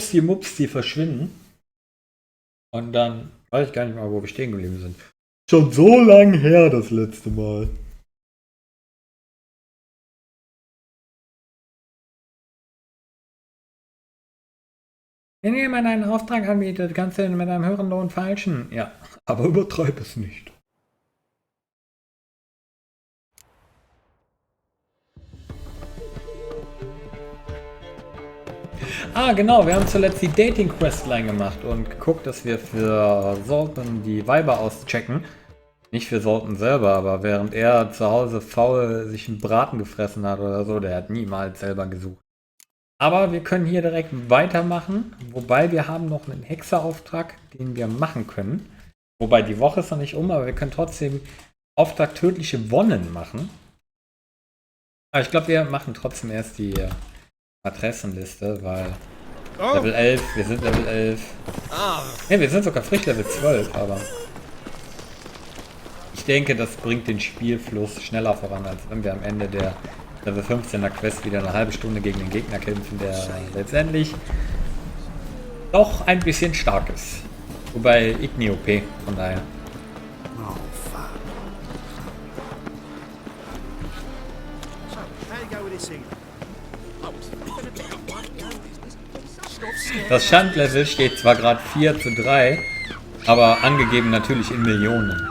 schwuppsdiwupps, die verschwinden. Und dann weiß ich gar nicht mal, wo wir stehen geblieben sind. Schon so lang her das letzte Mal. Wenn jemand einen Auftrag anbietet, kannst du ihn mit einem höheren Lohn falschen. Ja, aber übertreib es nicht. Ah, genau, wir haben zuletzt die Dating-Questline gemacht und geguckt, dass wir für Sultan die Weiber auschecken. Nicht für Sultan selber, aber während er zu Hause faul sich einen Braten gefressen hat oder so, der hat niemals selber gesucht. Aber wir können hier direkt weitermachen, wobei wir haben noch einen Hexerauftrag, den wir machen können. Wobei die Woche ist noch nicht aber wir können trotzdem Auftrag tödliche Wonnen machen. Aber ich glaube, wir machen trotzdem erst die Adressenliste, weil Level 11, wir sind Level 11. Ne, wir sind sogar frisch Level 12, aber ich denke, das bringt den Spielfluss schneller voran, als wenn wir am Ende der Level 15er Quest wieder eine halbe Stunde gegen den Gegner kämpfen, der letztendlich doch ein bisschen stark ist. Wobei ich nie OP, von daher. Das Schandlevel steht zwar gerade 4:3, aber angegeben natürlich in Millionen.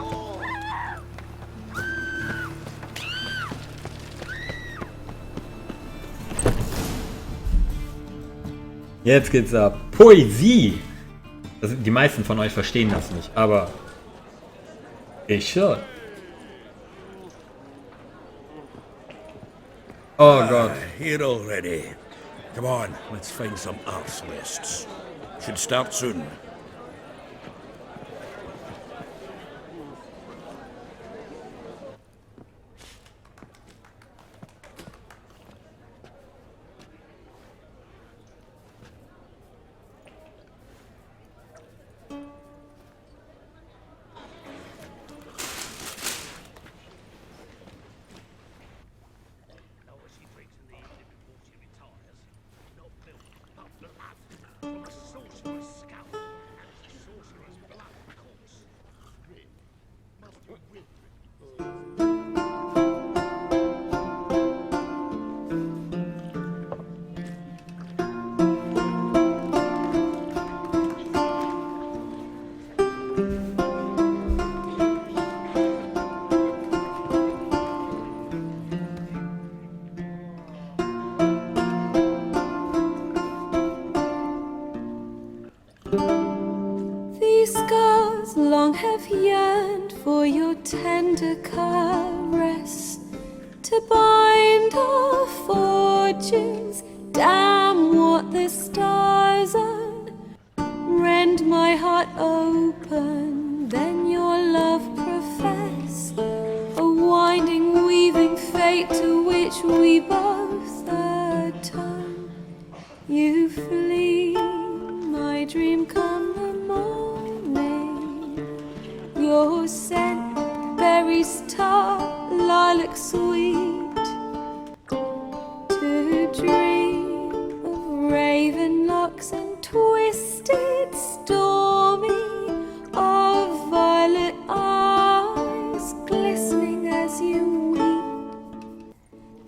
Jetzt geht's ab. Poesie! Die meisten von euch verstehen das nicht, aber ich schon. Oh Gott. Here already. Come on, let's find some arse lists. Should start soon. Long have yearned for your tender caress, to bind our fortunes. Damn what the stars are. Rend my heart open, then your love profess. A winding, weaving fate to which we both atone. You flee, my dream come the morning. Your scent, berries tart, lilac sweet. To dream of raven locks and twisted, stormy, of violet eyes glistening as you weep.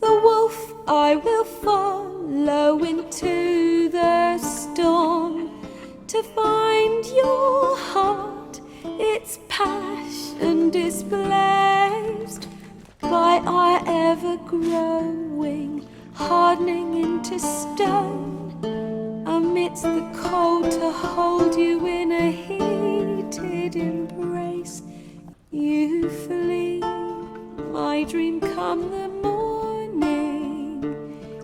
The wolf I will follow into the storm to find your heart, its passion displaced by our ever-growing, hardening into stone, amidst the cold to hold you in a heated embrace. You flee, my dream come the morning,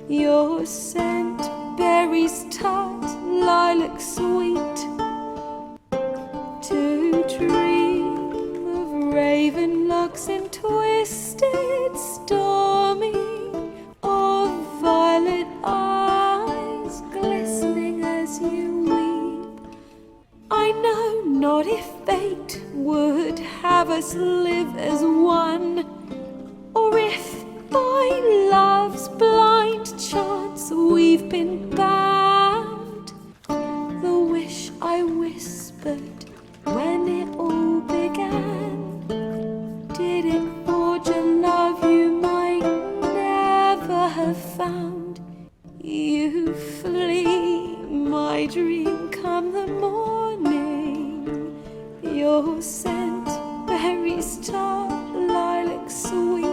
your scent, berries tart, lilac sweet. To dream of raven locks and twisted, stormy, of violet eyes glistening as you weep. I know not if fate would have us live as one, or if by love's blind chance we've been bound. I whispered when it all began. Did it forge a love you might never have found? You flee my dream come the morning. Your scent, berries tart, lilac sweet.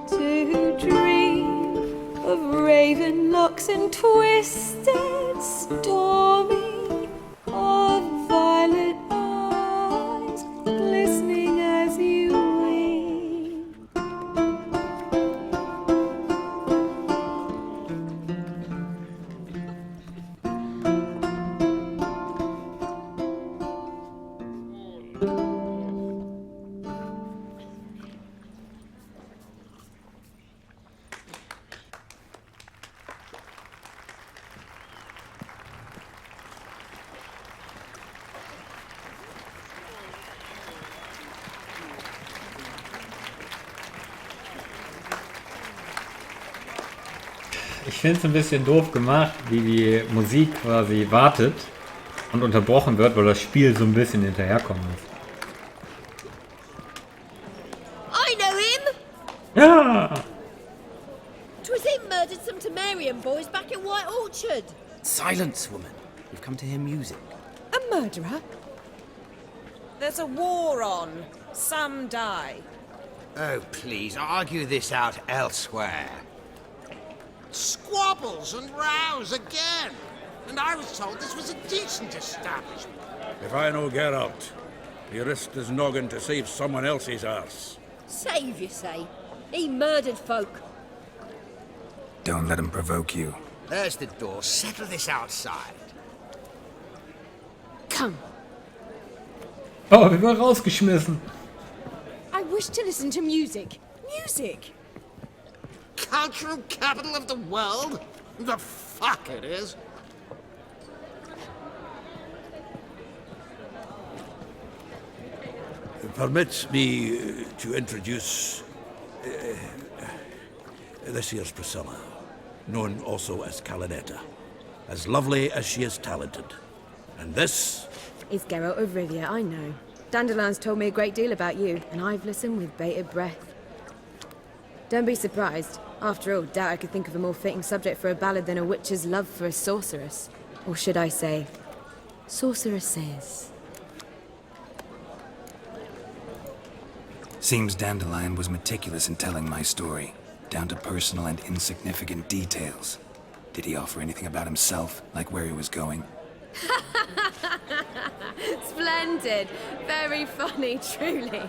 To dream of raven locks and twisted stormy, of violet eyes glistening as you wink. Ich finde es ein bisschen doof gemacht, wie die Musik quasi wartet und unterbrochen wird, weil das Spiel so ein bisschen hinterherkommen muss. I know him! Ja! 'Twas him murdered some Temerian boys back in White Orchard. Silence, woman. We've come to hear music. A murderer? There's a war on. Some die. Oh, please, argue this out elsewhere. Squabbles and rows again. And I was told this was a decent establishment. If I no get out, he risked his noggin to save someone else's arse. Save, you say? He murdered folk. Don't let him provoke you. There's the door. Settle this outside. Come. Oh, wir wurden rausgeschmissen. I wish to listen to music. Music! Cultural capital of the world? The fuck it is. Permit me to introduce this here's Priscilla, known also as Calinetta, as lovely as she is talented. And this It's Geralt of Rivia, I know. Dandelion's told me a great deal about you, and I've listened with bated breath. Don't be surprised. After all, doubt I could think of a more fitting subject for a ballad than a witch's love for a sorceress. Or should I say, sorceresses. Seems Dandelion was meticulous in telling my story, down to personal and insignificant details. Did he offer anything about himself, like where he was going? Splendid. Very funny, truly.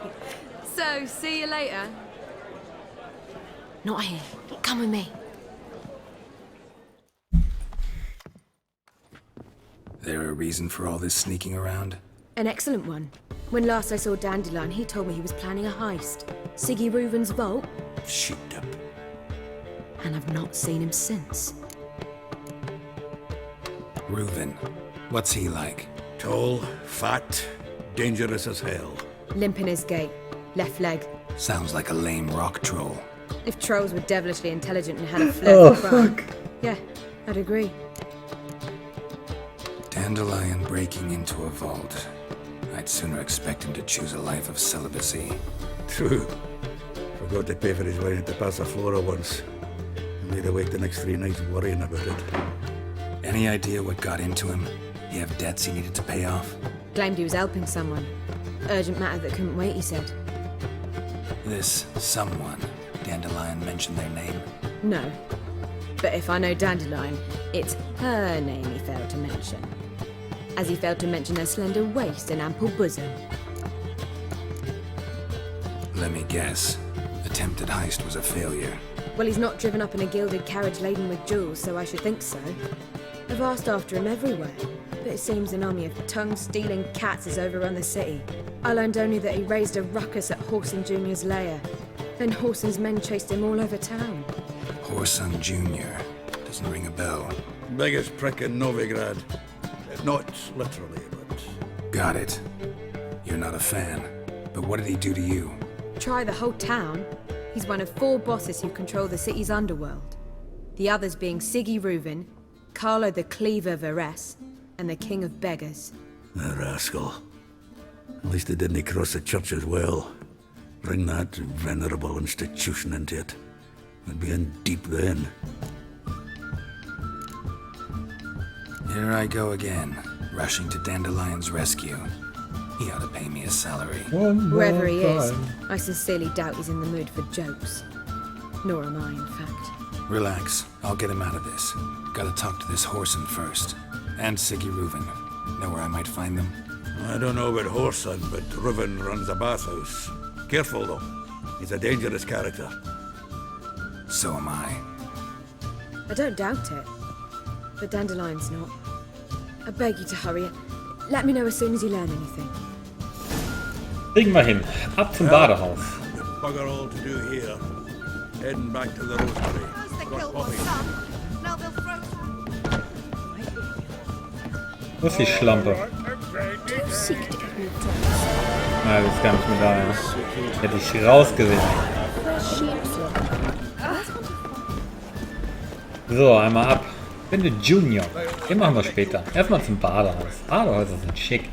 So, see you later. Not here. Come with me. There a reason for all this sneaking around? An excellent one. When last I saw Dandelion, he told me he was planning a heist. Siggy Reuven's vault. shit up. And I've not seen him since. Reuven, what's he like? Tall, fat, dangerous as hell. Limp in his gait. Left leg. Sounds like a lame rock troll. If trolls were devilishly intelligent and had a flair for crime. Yeah, I'd agree. Dandelion breaking into a vault. I'd sooner expect him to choose a life of celibacy. True. Forgot to pay for his way into Passaflora once. Made awake the next 3 nights worrying about it. Any idea what got into him? He have debts he needed to pay off? Claimed he was helping someone. Urgent matter that couldn't wait, he said. This someone, Dandelion mentioned their name? No. But if I know Dandelion, it's her name he failed to mention. As he failed to mention her slender waist and ample bosom. Let me guess. Attempted heist was a failure. Well, he's not driven up in a gilded carriage laden with jewels, so I should think so. I've asked after him everywhere, but it seems an army of tongue-stealing cats has overrun the city. I learned only that he raised a ruckus at Whoreson Jr.'s lair. Then Whoreson's men chased him all over town. Whoreson Jr. Doesn't ring a bell. Biggest prick in Novigrad. Not literally, but... Got it. You're not a fan. But what did he do to you? Try the whole town. He's one of 4 bosses who control the city's underworld. The others being Siggy Reuven, Carlo the Cleaver Varese, and the king of beggars. A rascal. At least they didn't cross the church as well. Bring that venerable institution into it. We'd be in deep then. Here I go again, rushing to Dandelion's rescue. He ought to pay me a salary. Wherever he is, I sincerely doubt he's in the mood for jokes. Nor am I, in fact. Relax, I'll get him out of this. Gotta talk to this Whoreson first. And Siggy Reuven. Know where I might find them? I don't know about Whoreson, but Reuven runs a bathhouse. Careful though. He's a dangerous character. So am I. I don't doubt it. But Dandelion's not. I beg you to hurry it. Let me know as soon as you learn anything. Kriegen wir hin. Ab zum Badehaus. You've bugger all to do here. Heading back to the Rosemary. Got coffee. Wo ist die Schlampe? Na, das ist gar nicht mehr da, ja. Hätte ich rausgesehen. So, einmal ab. Ich bin der Junior. Den machen wir später. Erstmal zum Badehaus. Badehäuser sind schick.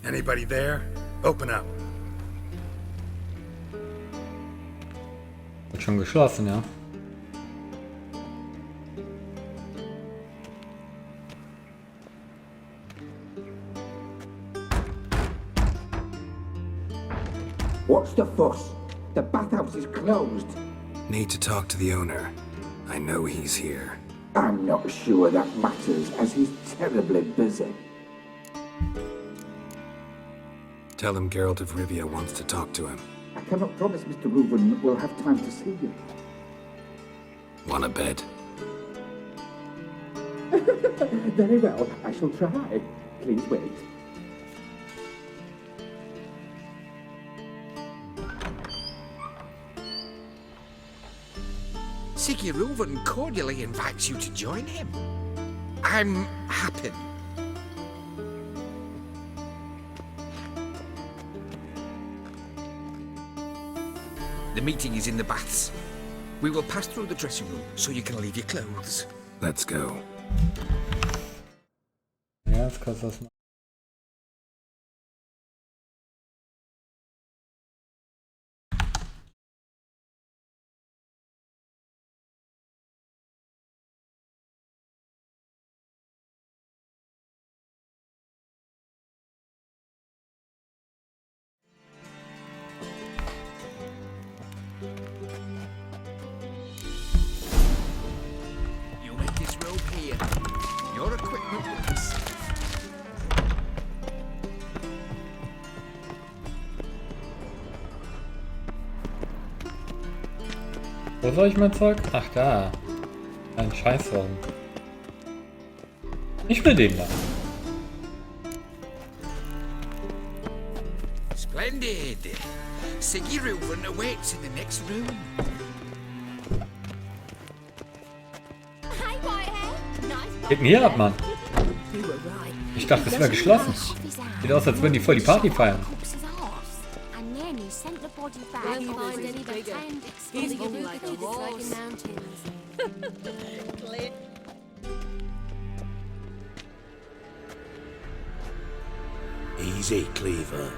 Anybody there? Open up. Wird schon geschlossen, ja. What's the fuss? The bathhouse is closed. Need to talk to the owner. I know he's here. I'm not sure that matters, as he's terribly busy. Tell him Geralt of Rivia wants to talk to him. I cannot promise Mr. Reuven will have time to see you. Wanna bet? Very well, I shall try. Please wait. Siggy Reuven cordially invites you to join him. I'm happy. The meeting is in the baths. We will pass through the dressing room so you can leave your clothes. Let's go. Ja, das kannst du das machen. You'll make this robe here. Your equipment will be safe. Wo soll ich mein Zeug? Ach, da. Ein Scheißraum. Ich will den da. Splendid. Siggy Reuven awaits in the next room. Hey, Whitehead. Nice. Geht denn hier ab, Mann? You were right. Ich dachte, das wäre geschlossen. Sieht aus, als würden die voll die Party feiern. And then he sent the body back. Won't find any BlackHand. He's even like a horse. Mountains. Easy, Cleaver.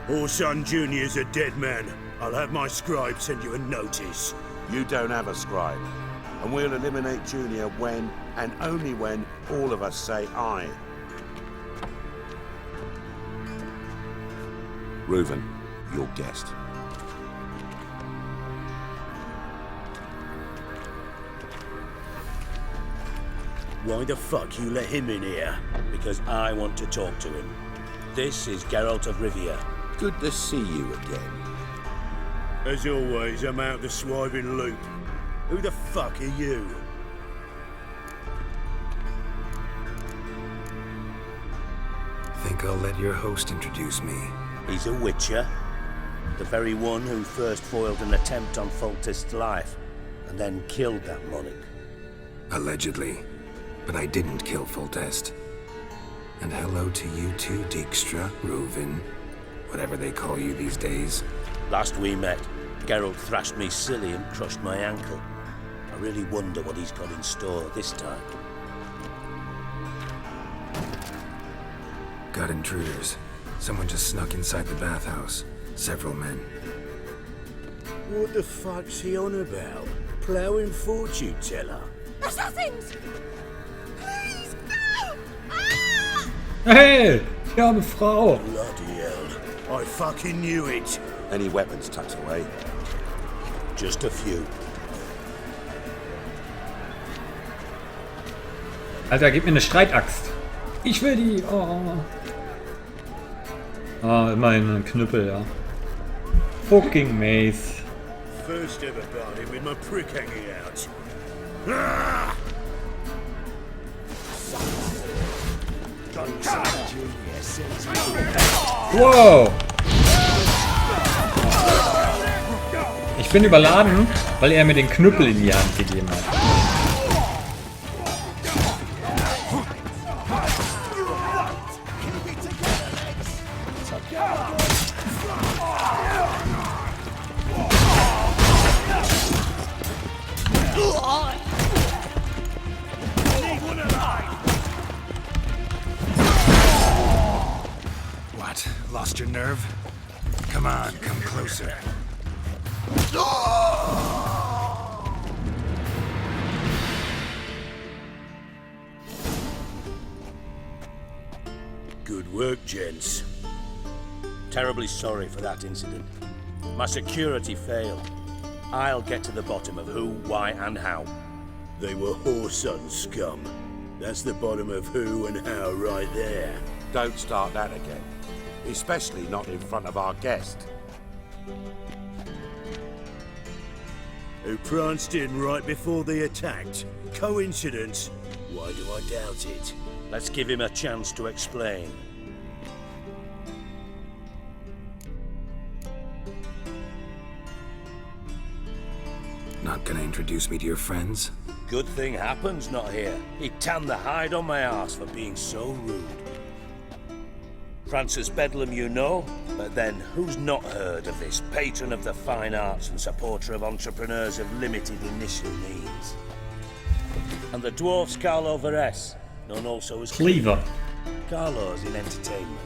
Whoreson Jr.'s a dead man. I'll have my scribe send you a notice. You don't have a scribe. And we'll eliminate Junior when, and only when, all of us say aye. Reuven, your guest. Why the fuck you let him in here? Because I want to talk to him. This is Geralt of Rivia. Good to see you again. As always, I'm out the swiving loop. Who the fuck are you? Think I'll let your host introduce me. He's a witcher. The very one who first foiled an attempt on Foltest's life, and then killed that monarch. Allegedly. But I didn't kill Foltest. And hello to you too, Dijkstra, Reuven. whatever they call you these days. Last we met, Geralt thrashed me silly and crushed my ankle. I really wonder what he's got in store this time. Got intruders. Someone just snuck inside the bathhouse. Several men. What the fuck's he on about? Ploughing fortune teller? Assassins! Please, no! Ah! Hey, ich habe Frau. Bloody hell. I fucking knew it. Any weapons tucked away? Just a few. Alter, gib mir eine Streitaxt. Ich will die. Oh. Ah, immerhin ein Knüppel, ja. Fucking Mace. First ever party with my prick hanging out. Ah! Wow. Ich bin überladen, weil er mir den Knüppel in die Hand gegeben hat. What? Lost your nerve? Come on, come closer. Good work, gents. Terribly sorry for that incident. My security failed. I'll get to the bottom of who, why, and how. They were whoreson scum. That's the bottom of who and how right there. Don't start that again. Especially not in front of our guest. Who pranced in right before they attacked. Coincidence? Why do I doubt it? Let's give him a chance to explain. Not gonna introduce me to your friends? Good thing Happen's not here. He'd tan the hide on my arse for being so rude. Francis Bedlam you know, but then who's not heard of this patron of the fine arts and supporter of entrepreneurs of limited initial means? And the dwarf's Carlo Veres, known also as Cleaver. Carlo's in entertainment,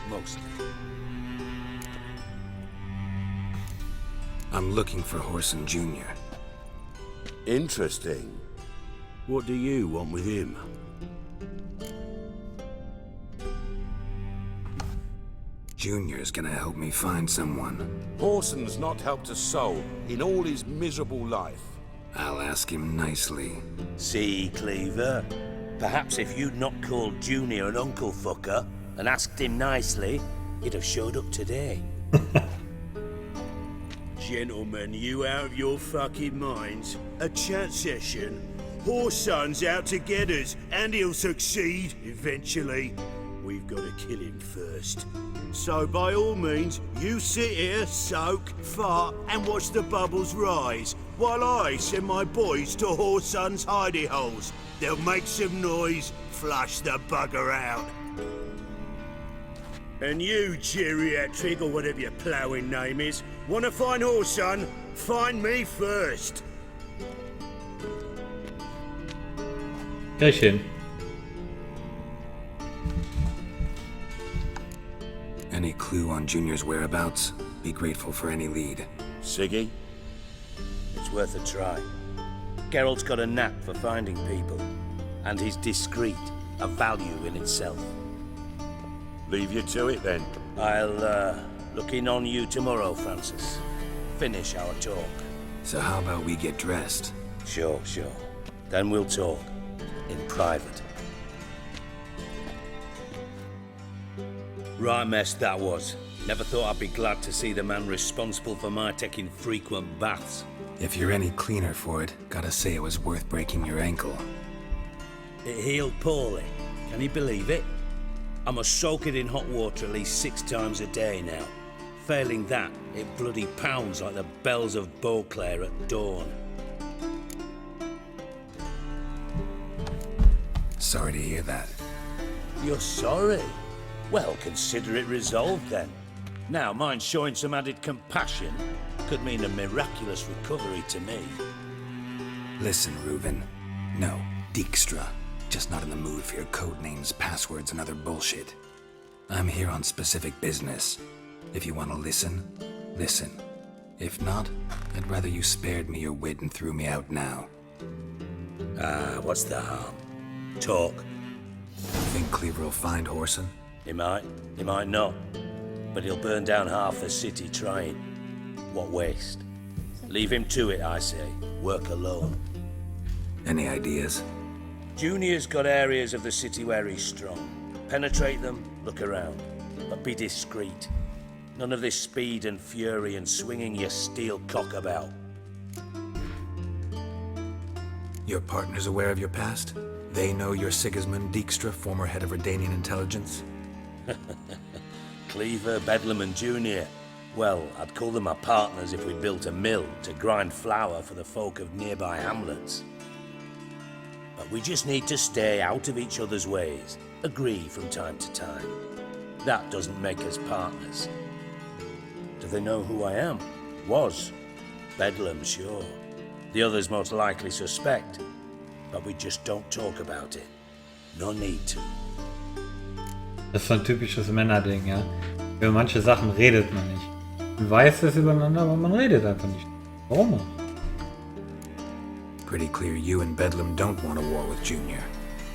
mostly. I'm looking for Whoreson Jr. Interesting. What do you want with him? Junior's gonna help me find someone. Whoreson's not helped a soul in all his miserable life. I'll ask him nicely. See, Cleaver? Perhaps if you'd not called Junior an uncle fucker and asked him nicely, he'd have showed up today. Gentlemen, you out of your fucking minds? A chat session? Whoreson's out to get us, and he'll succeed eventually. We've got to kill him first. So by all means, you sit here, soak, fart, and watch the bubbles rise, while I send my boys to Whoreson's hidey holes. They'll make some noise, flush the bugger out. And you, geriatric, or whatever your ploughing name is, want to find Whoreson? Find me first. Gleich hin. Any clue on Junior's whereabouts? Be grateful for any lead. Siggy? It's worth a try. Geralt's got a knack for finding people, and he's discreet, a value in itself. Leave you to it then. I'll look in on you tomorrow, Francis. Finish our talk. So how about we get dressed? Sure. Then we'll talk. In private. Right mess that was. Never thought I'd be glad to see the man responsible for my taking frequent baths. If you're any cleaner for it, gotta say it was worth breaking your ankle. It healed poorly. Can you believe it? I must soak it in hot water at least 6 times a day now. Failing that, it bloody pounds like the bells of Beauclair at dawn. Sorry to hear that. You're sorry? Well, consider it resolved then. Now, mind showing some added compassion could mean a miraculous recovery to me. Listen, Reuven. No, Dijkstra. Just not in the mood for your code names, passwords, and other bullshit. I'm here on specific business. If you want to listen, listen. If not, I'd rather you spared me your wit and threw me out now. What's the harm? Talk. Think Cleaver will find Whoreson? He might not. But he'll burn down half the city trying. What waste? Leave him to it, I say. Work alone. Any ideas? Junior's got areas of the city where he's strong. Penetrate them, look around. But be discreet. None of this speed and fury and swinging your steel cock about. Your partner's aware of your past? They know you're Sigismund Dijkstra, former head of Redanian intelligence? Cleaver, Bedlam and Junior. Well, I'd call them my partners if we built a mill to grind flour for the folk of nearby hamlets. But we just need to stay out of each other's ways, agree from time to time. That doesn't make us partners. Do they know who I am? Was. Bedlam, sure. The others most likely suspect. But we just don't talk about it. No need to. Das ist so ein typisches Männerding, ja. Über manche Sachen redet man nicht. Man weiß es übereinander, aber man redet einfach nicht. Warum? Pretty clear you and Bedlam don't want a war with Junior.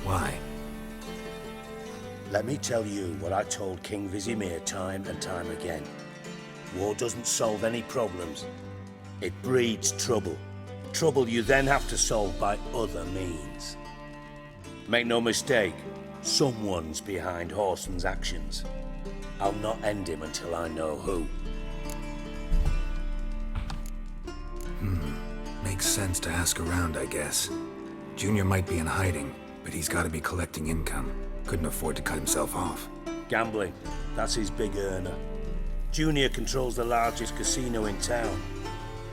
Why? Let me tell you what I told King Vizimir time and time again. War doesn't solve any problems. It breeds trouble. Trouble you then have to solve by other means. Make no mistake, someone's behind Whoreson's actions. I'll not end him until I know who. Makes sense to ask around, I guess. Junior might be in hiding, but he's got to be collecting income. Couldn't afford to cut himself off. Gambling, that's his big earner. Junior controls the largest casino in town.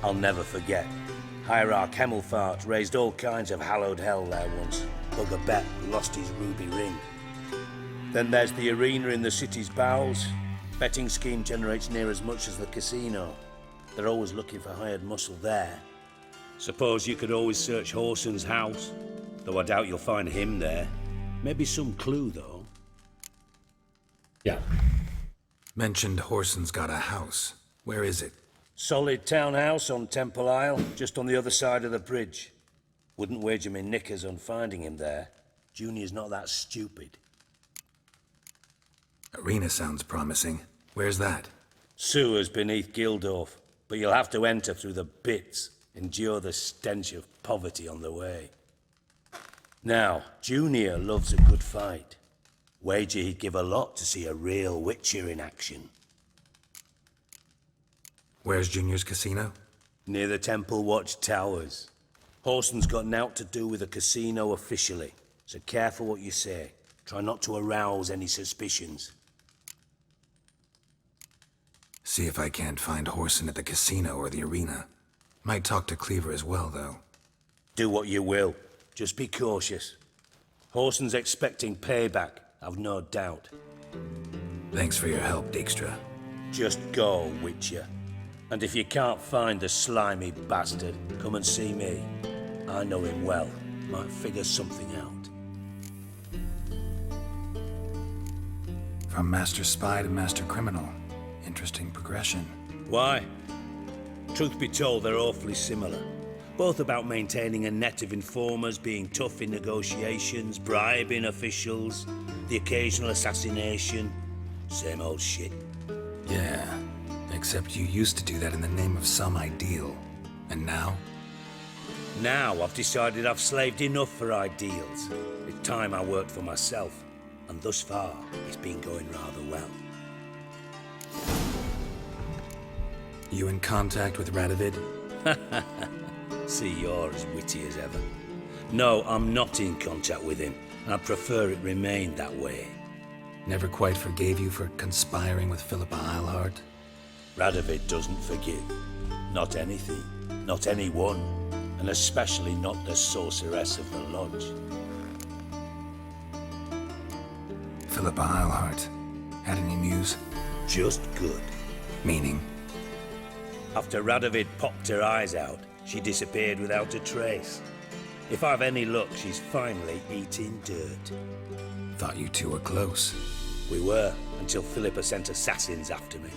I'll never forget. Hierarch Hemmelfart raised all kinds of hallowed hell there once. Bugger Bet lost his ruby ring. Then there's the arena in the city's bowels. Betting scheme generates near as much as the casino. They're always looking for hired muscle there. Suppose you could always search Whoreson's house, though I doubt you'll find him there. Maybe some clue, though. Ja. Mentioned Whoreson's got a house. Where is it? Solid townhouse on Temple Isle, just on the other side of the bridge. Wouldn't wager me knickers on finding him there. Junior's not that stupid. Arena sounds promising. Where's that? Sewers beneath Gildorf, but you'll have to enter through the bits, endure the stench of poverty on the way. Now, Junior loves a good fight. Wager he'd give a lot to see a real Witcher in action. Where's Junior's casino? Near the Temple Watch Towers. Whoreson's got nought to do with the casino officially, so careful what you say. Try not to arouse any suspicions. See if I can't find Whoreson at the casino or the arena. Might talk to Cleaver as well, though. Do what you will. Just be cautious. Whoreson's expecting payback, I've no doubt. Thanks for your help, Dijkstra. Just go, Witcher. And if you can't find the slimy bastard, come and see me. I know him well. Might figure something out. From Master Spy to Master Criminal. Interesting progression. Why? Truth be told, they're awfully similar. Both about maintaining a net of informers, being tough in negotiations, bribing officials, the occasional assassination. Same old shit. Yeah, except you used to do that in the name of some ideal. And now? Now I've decided I've slaved enough for ideals. It's time I worked for myself. And thus far, it's been going rather well. You in contact with Radovid? See, you're as witty as ever. No, I'm not in contact with him. I prefer it remained that way. Never quite forgave you for conspiring with Philippa Eilhart? Radovid doesn't forgive. Not anything. Not anyone. And especially not the sorceress of the lodge. Philippa Eilhart. Had any news? Just good. Meaning? After Radovid popped her eyes out, she disappeared without a trace. If I've any luck, she's finally eating dirt. Thought you two were close. We were, until Philippa sent assassins after me.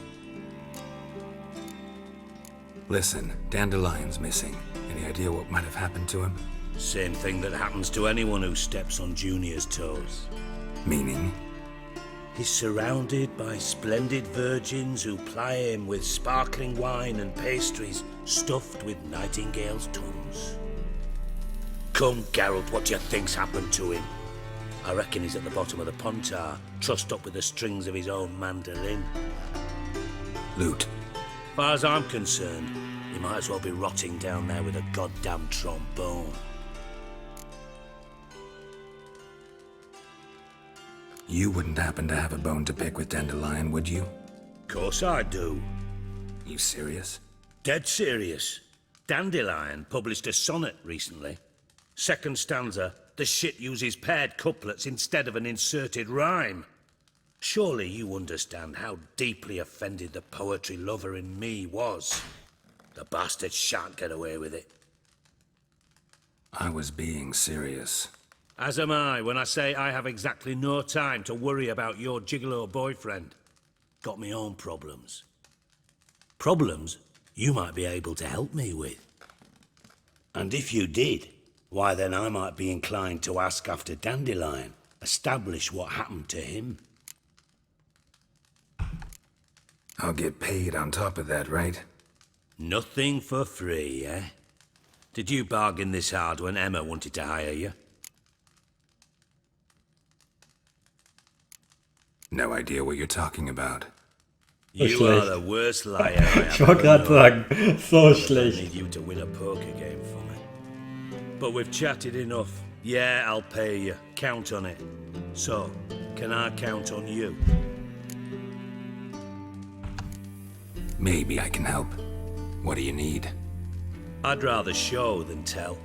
Listen, Dandelion's missing. Any idea what might have happened to him? Same thing that happens to anyone who steps on Junior's toes. Meaning? He's surrounded by splendid virgins who ply him with sparkling wine and pastries stuffed with nightingales' tongues. Come, Geralt, what do you think's happened to him? I reckon he's at the bottom of the Pontar, trussed up with the strings of his own mandolin. Loot. Far as I'm concerned, he might as well be rotting down there with a goddamn trombone. You wouldn't happen to have a bone to pick with Dandelion, would you? Course I do. You serious? Dead serious. Dandelion published a sonnet recently. Second stanza, the shit uses paired couplets instead of an inserted rhyme. Surely you understand how deeply offended the poetry lover in me was. The bastard shan't get away with it. I was being serious. As am I when I say I have exactly no time to worry about your gigolo boyfriend. Got me own problems. Problems you might be able to help me with. And if you did, why then I might be inclined to ask after Dandelion, establish what happened to him. I'll get paid on top of that, right? Nothing for free, eh? Did you bargain this hard when Emma wanted to hire you? No idea what you're talking about. You are the worst liar I have Ich wollte gerade sagen, so I schlecht. need you to win a poker game for me. But we've chatted enough. Yeah, I'll pay you. Count on it. So, can I count on you? Maybe I can help. What do you need? I'd rather show than tell.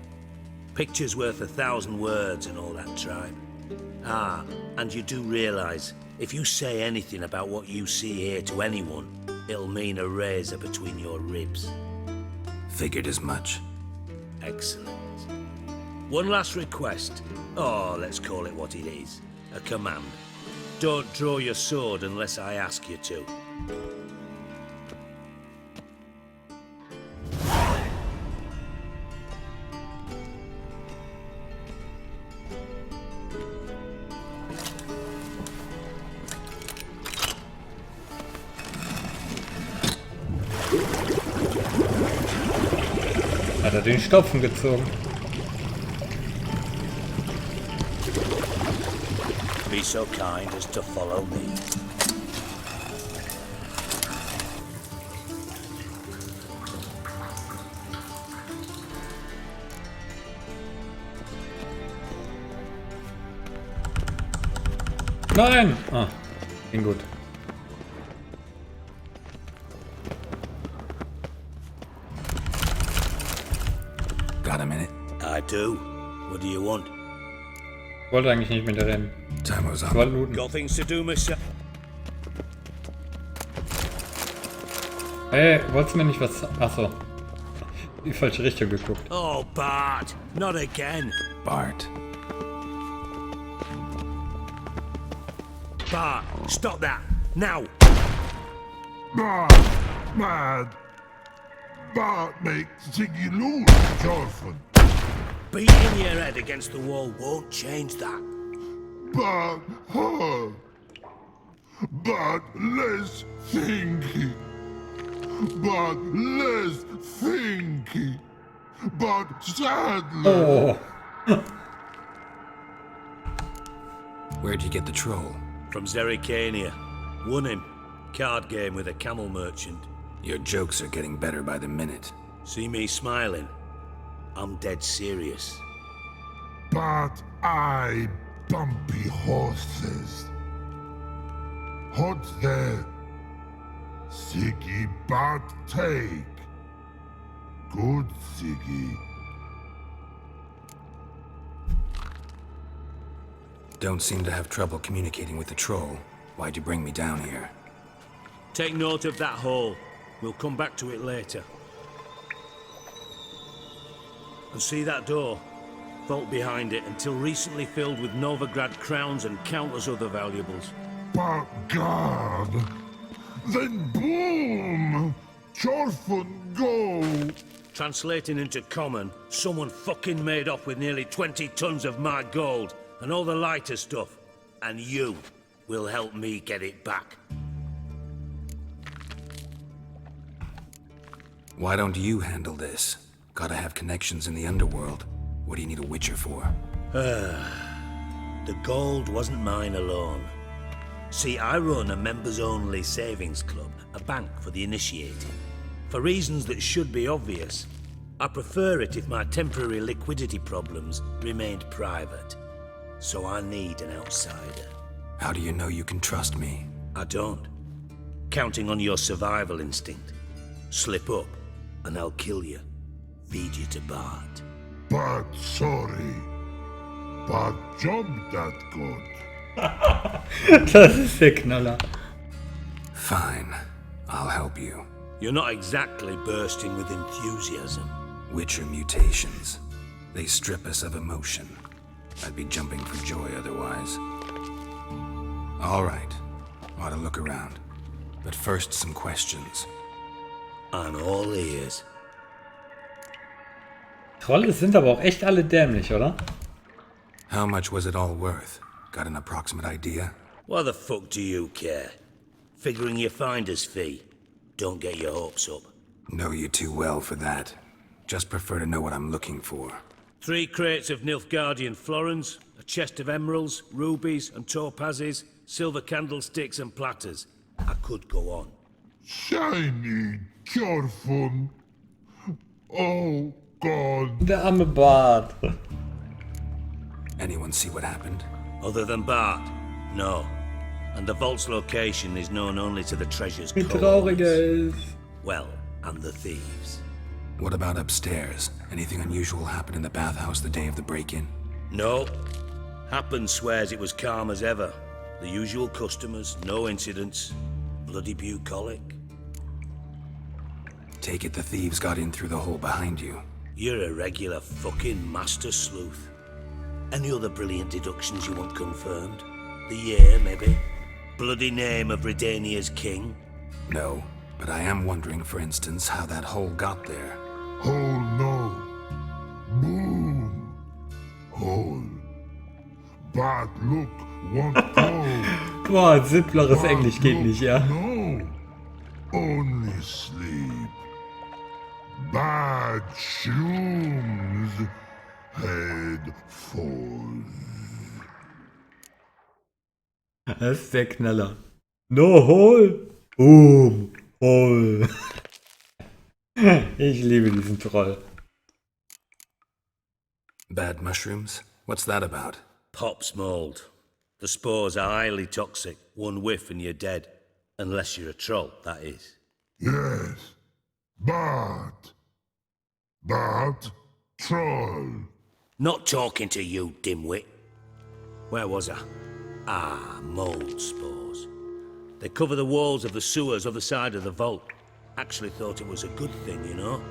Picture's worth 1,000 words and all that tribe. Ah, and you do realize, if you say anything about what you see here to anyone, it'll mean a razor between your ribs. Figured as much. Excellent. One last request. Oh, let's call it what it is. A command. Don't draw your sword unless I ask you to. Hat er den Stopfen gezogen? Be so kind as to follow me. Nein! Ah, ging gut. Got a minute? I do. What do you want? Ich wollte eigentlich nicht mit dir reden. Time was Ich up. wollte looten. Got things to do, myself. Hey, wolltest du mir nicht was... Achso. Die falsche Richtung geguckt. Oh, Bart! Not again! Bart. Bart, stop that! Now! Bart, man. Bart makes Ziggy lose his orphan. Beating your head against the wall won't change that. Bart hard. Bart less thinky. Bart less thinky. Bart sadly. Oh. Where'd you get the troll? From Zerrikania. Won him. Card game with a camel merchant. Your jokes are getting better by the minute. See me smiling? I'm dead serious. But I bumpy horses. Hot there. Siggy but take. Good Siggy. Don't seem to have trouble communicating with the troll. Why'd you bring me down here? Take note of that hole. We'll come back to it later. And see that door? Vault behind it, until recently filled with Novigrad crowns and countless other valuables. But God! Then boom! Chorfun go! Translating into common, someone fucking made off with nearly 20 tons of my gold and all the lighter stuff. And you will help me get it back. Why don't you handle this? Gotta have connections in the underworld. What do you need a witcher for? The gold wasn't mine alone. See, I run a members-only savings club, a bank for the initiated. For reasons that should be obvious, I prefer it if my temporary liquidity problems remained private. So I need an outsider. How do you know you can trust me? I don't. Counting on your survival instinct. Slip up, and I'll kill you. Feed you to Bart. But sorry. But job that good. Das ist der Knaller. Fine. I'll help you. You're not exactly bursting with enthusiasm. Witcher mutations. They strip us of emotion. I'd be jumping for joy otherwise. All right. Ought to look around. But first, some questions. I'm all ears. Trolle sind aber auch echt alle dämlich, oder? How much was it all worth? Got an approximate idea? Why the fuck do you care? Figuring your finder's fee. Don't get your hopes up. Know you too well for that. Just prefer to know what I'm looking for. 3 crates of Nilfgaardian florins, a chest of emeralds, rubies and topazes, silver candlesticks and platters. I could go on. Shiny Chorfun. Oh God. Der arme Bart. Anyone see what happened? Other than Bart? No. And the vault's location is known only to the treasure's Wie traurig co-owners. ist. Well, and the thieves. What about upstairs? Anything unusual happen in the bathhouse the day of the break-in? No. Happen swears it was calm as ever. The usual customers, no incidents. Bloody bucolic. Take it the thieves got in through the hole behind you. You're a regular fucking master sleuth. Any other brilliant deductions you want confirmed? The year, maybe? Bloody name of Redania's king? No, but I am wondering, for instance, how that hole got there. Hole no. Boom. Hole. But look, one hole. Boah, simpleres Englisch geht nicht, ja. No. Only sleep. Bad shrooms. Head falls. Das ist der Knaller. No hole. Hole. Ich liebe diesen Troll. Bad mushrooms? What's that about? Pop's mold. The spores are highly toxic. One whiff and you're dead. Unless you're a troll, that is. Yes. But troll. Not talking to you, dimwit. Where was I? Ah, mold spores. They cover the walls of the sewers other side of the vault. Actually thought it was a good thing, you know?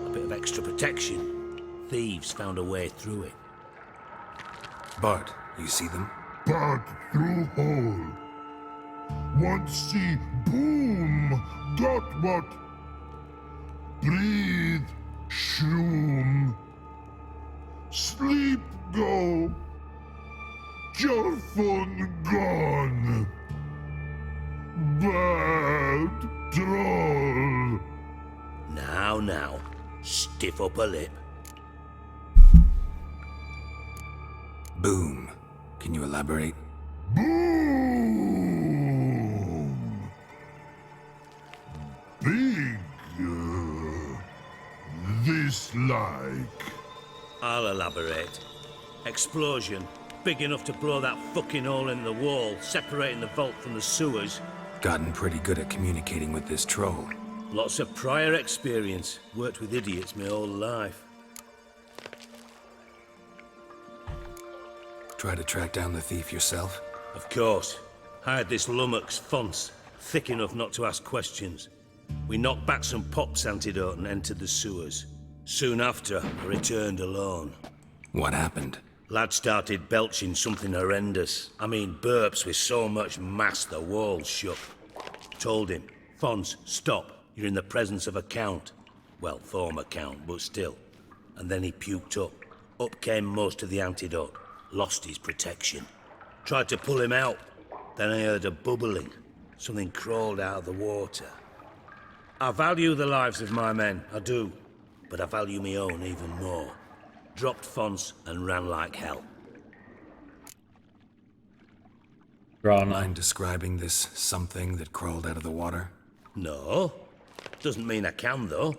A bit of extra protection. Thieves found a way through it. Bart, you see them? But through hole. Once see boom. Got what? Breathe. Shroom. Sleep go. Your phone gone. Bad troll. Now, stiff up a lip. Boom. Can you elaborate? Boom. Big. This like. I'll elaborate. Explosion. Big enough to blow that fucking hole in the wall, separating the vault from the sewers. Gotten pretty good at communicating with this troll. Lots of prior experience. Worked with idiots my whole life. Try to track down the thief yourself? Of course. Hired this lummox, Fonce. thick enough not to ask questions. We knocked back some pop's antidote and entered the sewers. Soon after, I returned alone. What happened? Lad started belching something horrendous. I mean, burps with so much mass the walls shook. Told him, Fons, stop. You're in the presence of a count. Well, former count, but still. And then he puked up. Up came most of the antidote. Lost his protection. Tried to pull him out. Then I heard a bubbling. Something crawled out of the water. I value the lives of my men, I do. But I value my own even more. Dropped Fons and ran like hell. Mind describing this something that crawled out of the water? No. Doesn't mean I can, though.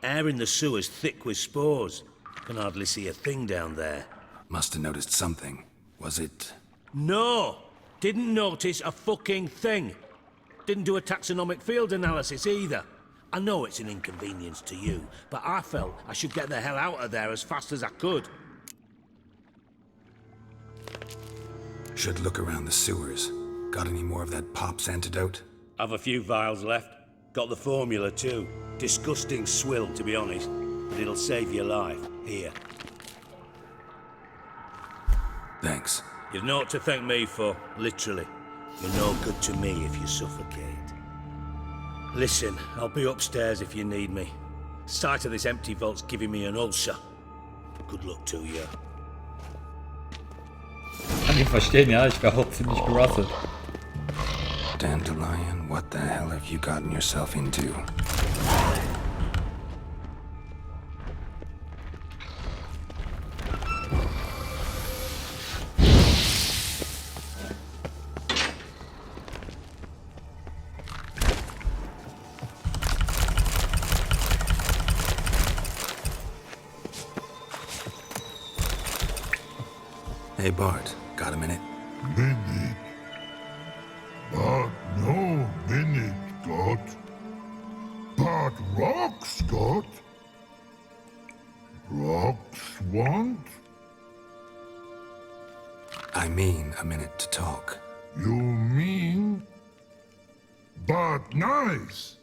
Air in the sewer's thick with spores. Can hardly see a thing down there. Must have noticed something. Was it... No! Didn't notice a fucking thing. Didn't do a taxonomic field analysis either. I know it's an inconvenience to you, but I felt I should get the hell out of there as fast as I could. Should look around the sewers. Got any more of that pop's antidote? I've a few vials left. Got the formula too. Disgusting swill, to be honest. But it'll save your life. Here. Thanks. You've naught to thank me for, literally. You're no good to me if you suffocate. Listen, I'll be upstairs if you need me. Sight of this empty vault's giving me an ulcer. Good luck to you. Kann ich verstehen, ja, ich wäre auch ziemlich gerustet. Dandelion, what the hell have you gotten yourself into? Hey Bart, got a minute? Minute. But no minute got. But rocks got. Rocks want? I mean a minute to talk. You mean? But nice.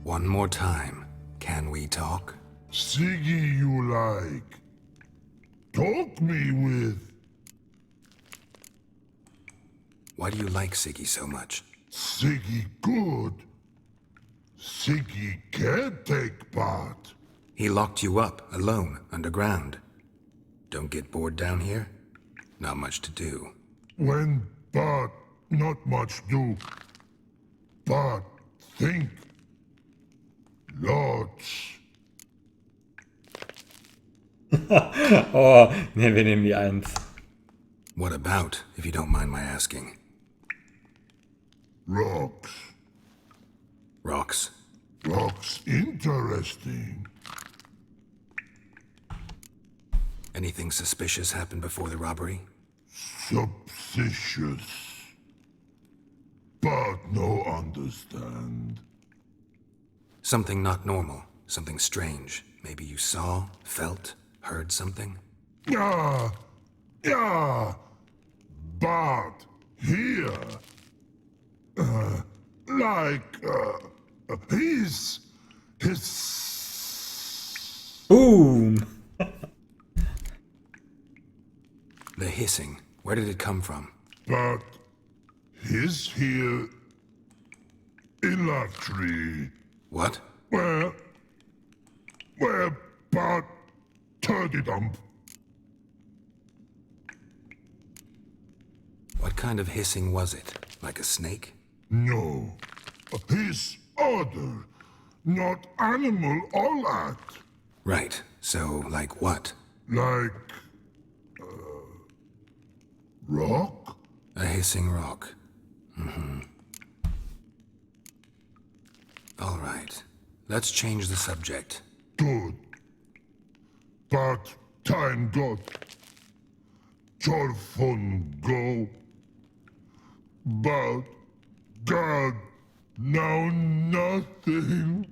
One more time. Can we talk? Siggy you like. Talk me with. Why do you like Siggy so much? Siggy good. Siggy can't take part. He locked you up, alone, underground. Don't get bored down here? Not much to do. When but not much do. But think. Lots. Oh, ne, wir nehmen die 1. What about, if you don't mind my asking? Rocks. Rocks? Rocks interesting. Anything suspicious happened before the robbery? Suspicious. But no understand. Something not normal, something strange. Maybe you saw, felt, heard something? Yeah. But here. His. Boom! The hissing, where did it come from? But his here. In that tree. What? Where, but turkey dump. What kind of hissing was it? Like a snake? No. His other. Not animal all that. Right. So, like what? Like... rock? A hissing rock. Mm-hmm. All right. Let's change the subject. Good. But time got. Telephone go. But God, now nothing.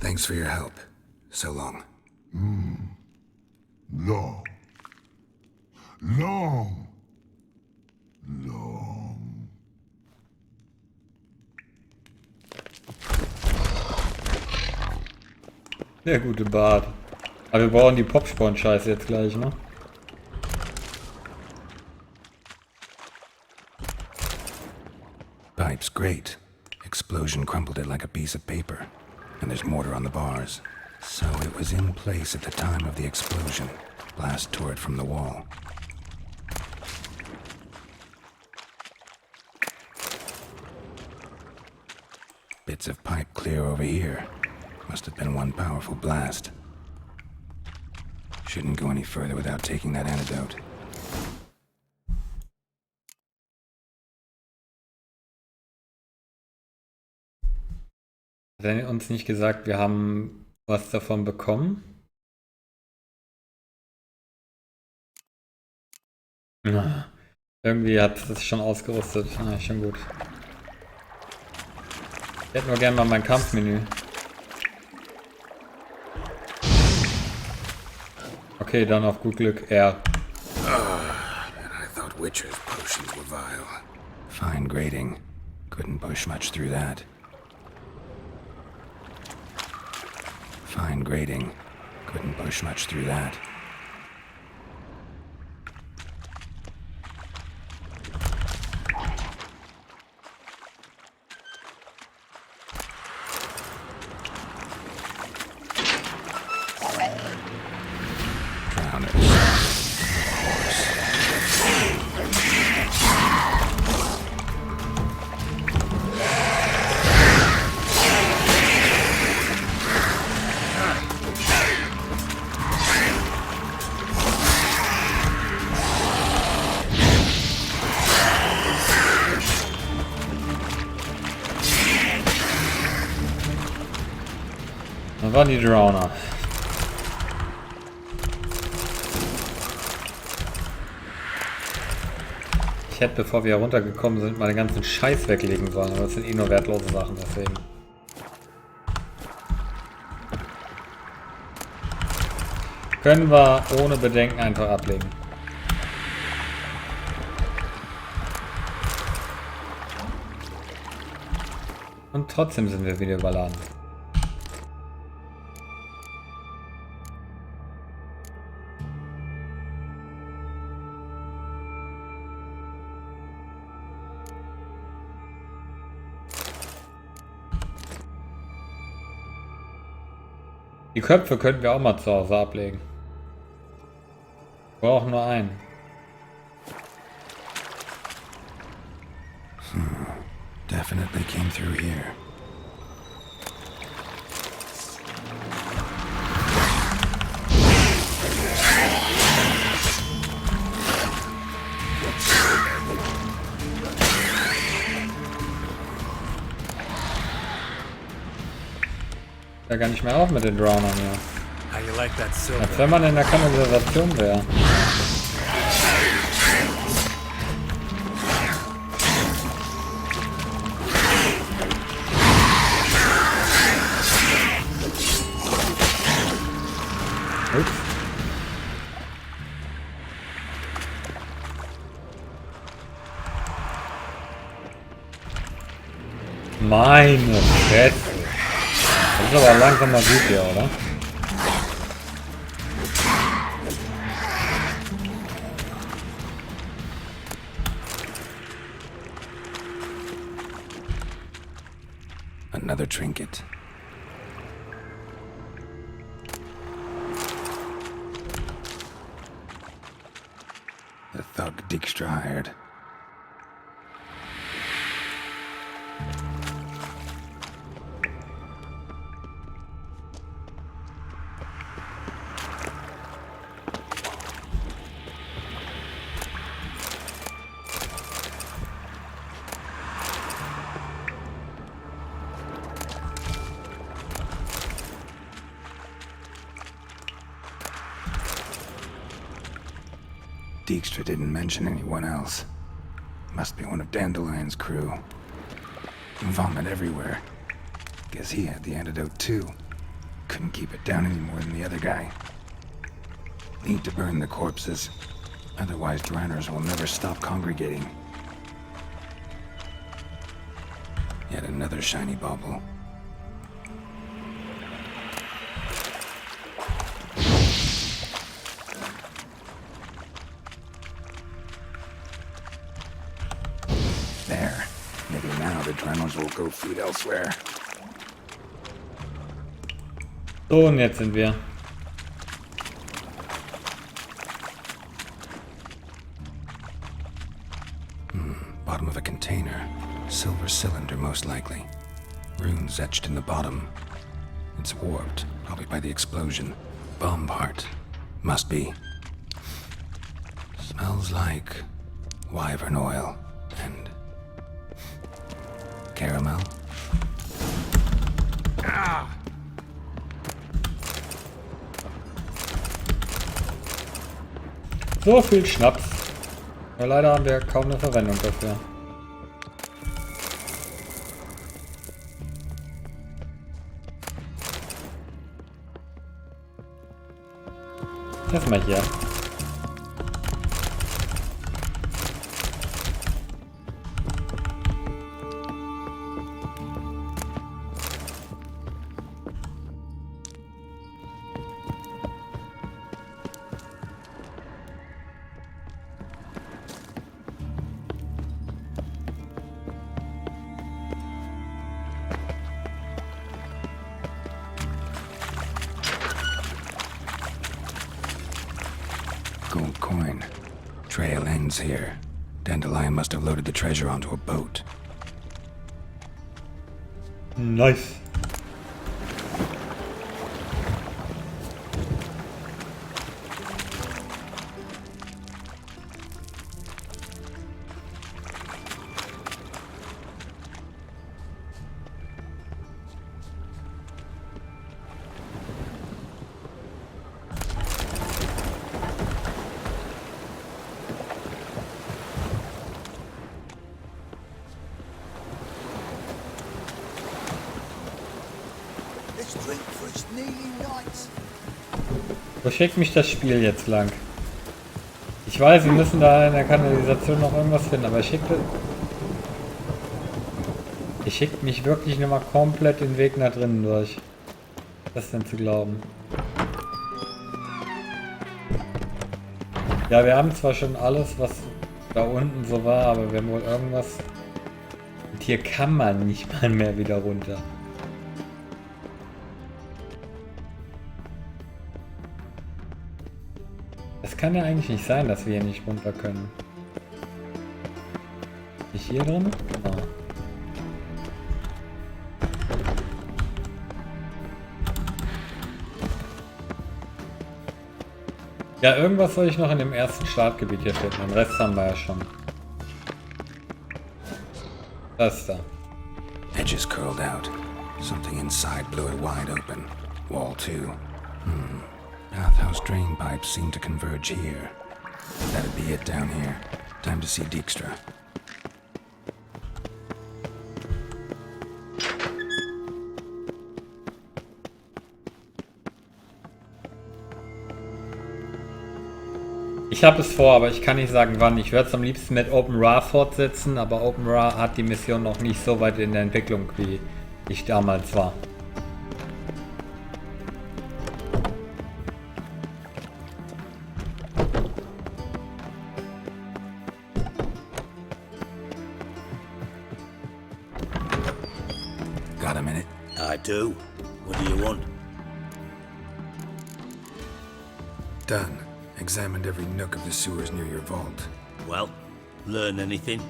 Thanks for your help. So long. Long. Der gute Bart. Aber wir brauchen die Popsporn-Scheiße jetzt gleich, ne? Pipe's great. Explosion crumpled it like a piece of paper. And there's mortar on the bars. So it was in place at the time of the explosion. Blast tore it from the wall. Bits of pipe clear over here. Must have been one powerful blast. Shouldn't go any further without taking that antidote. Hat er uns nicht gesagt, wir haben was davon bekommen? Na, irgendwie hat es schon ausgerüstet. Ah, schon gut. Ich hätte nur gerne mal mein Kampfmenü. Okay, dann auf gut Glück R. And I thought Witcher's potions were vile. Fine grading. Couldn't push much through that. Fine grading. Couldn't push much through that. Das waren die Drowner. Ich hätte, bevor wir runtergekommen sind, meine ganzen Scheiß weglegen sollen, aber das sind eh nur wertlose Sachen, deswegen. Können wir ohne Bedenken einfach ablegen. Und trotzdem sind wir wieder überladen. Die Köpfe könnten wir auch mal zu Hause ablegen. Wir brauchen nur einen. Definitely came through here. Ja, gar nicht mehr auf mit den Drownern hier. Als wenn man in der Kanalisation wäre. Ups. Meine Fresse. Das ist aber langsam mal gut hier, oder? Another trinket. The thug Dijkstra hired. Dijkstra didn't mention anyone else. Must be one of Dandelion's crew. Vomit everywhere. Guess he had the antidote too. Couldn't keep it down any more than the other guy. Need to burn the corpses. Otherwise drowners will never stop congregating. Yet another shiny bauble. other drannels will go feed elsewhere. So, und jetzt sind wir. Bottom of a container. Silver cylinder, most likely. Runes etched in the bottom. It's warped, probably by the explosion. Bomb part. Must be. Smells like wyvern oil and caramel. Ah! So viel Schnaps. Ja, leider haben wir kaum eine Verwendung dafür. Erstmal hier. Gold coin. Trail ends here. Dandelion must have loaded the treasure onto a boat. Nice. Wo schickt mich das Spiel jetzt lang? Ich weiß, wir müssen da in der Kanalisation noch irgendwas finden, aber schickt mich wirklich nur mal komplett den Weg nach drinnen durch. Was denn zu glauben? Ja, wir haben zwar schon alles, was da unten so war, aber wir haben wohl irgendwas... Und hier kann man nicht mal mehr wieder runter. Es kann ja eigentlich nicht sein, dass wir hier nicht runter können. Nicht hier drin? Genau. Ja, irgendwas soll ich noch in dem ersten Startgebiet hier finden. Den Rest haben wir ja schon. Das da. Edges curled out. Something inside blew it wide open. Wall too. Bathhouse drain pipes seem to converge here. That'd be it down here. Time to see Dijkstra. Ich habe es vor, aber ich kann nicht sagen wann. Ich werde es am liebsten mit OpenRA fortsetzen, aber OpenRA hat die Mission noch nicht so weit in der Entwicklung, wie ich damals war. Got a minute? I do. What do you want? Done. Examined every nook of the sewers near your vault. Well, learn anything?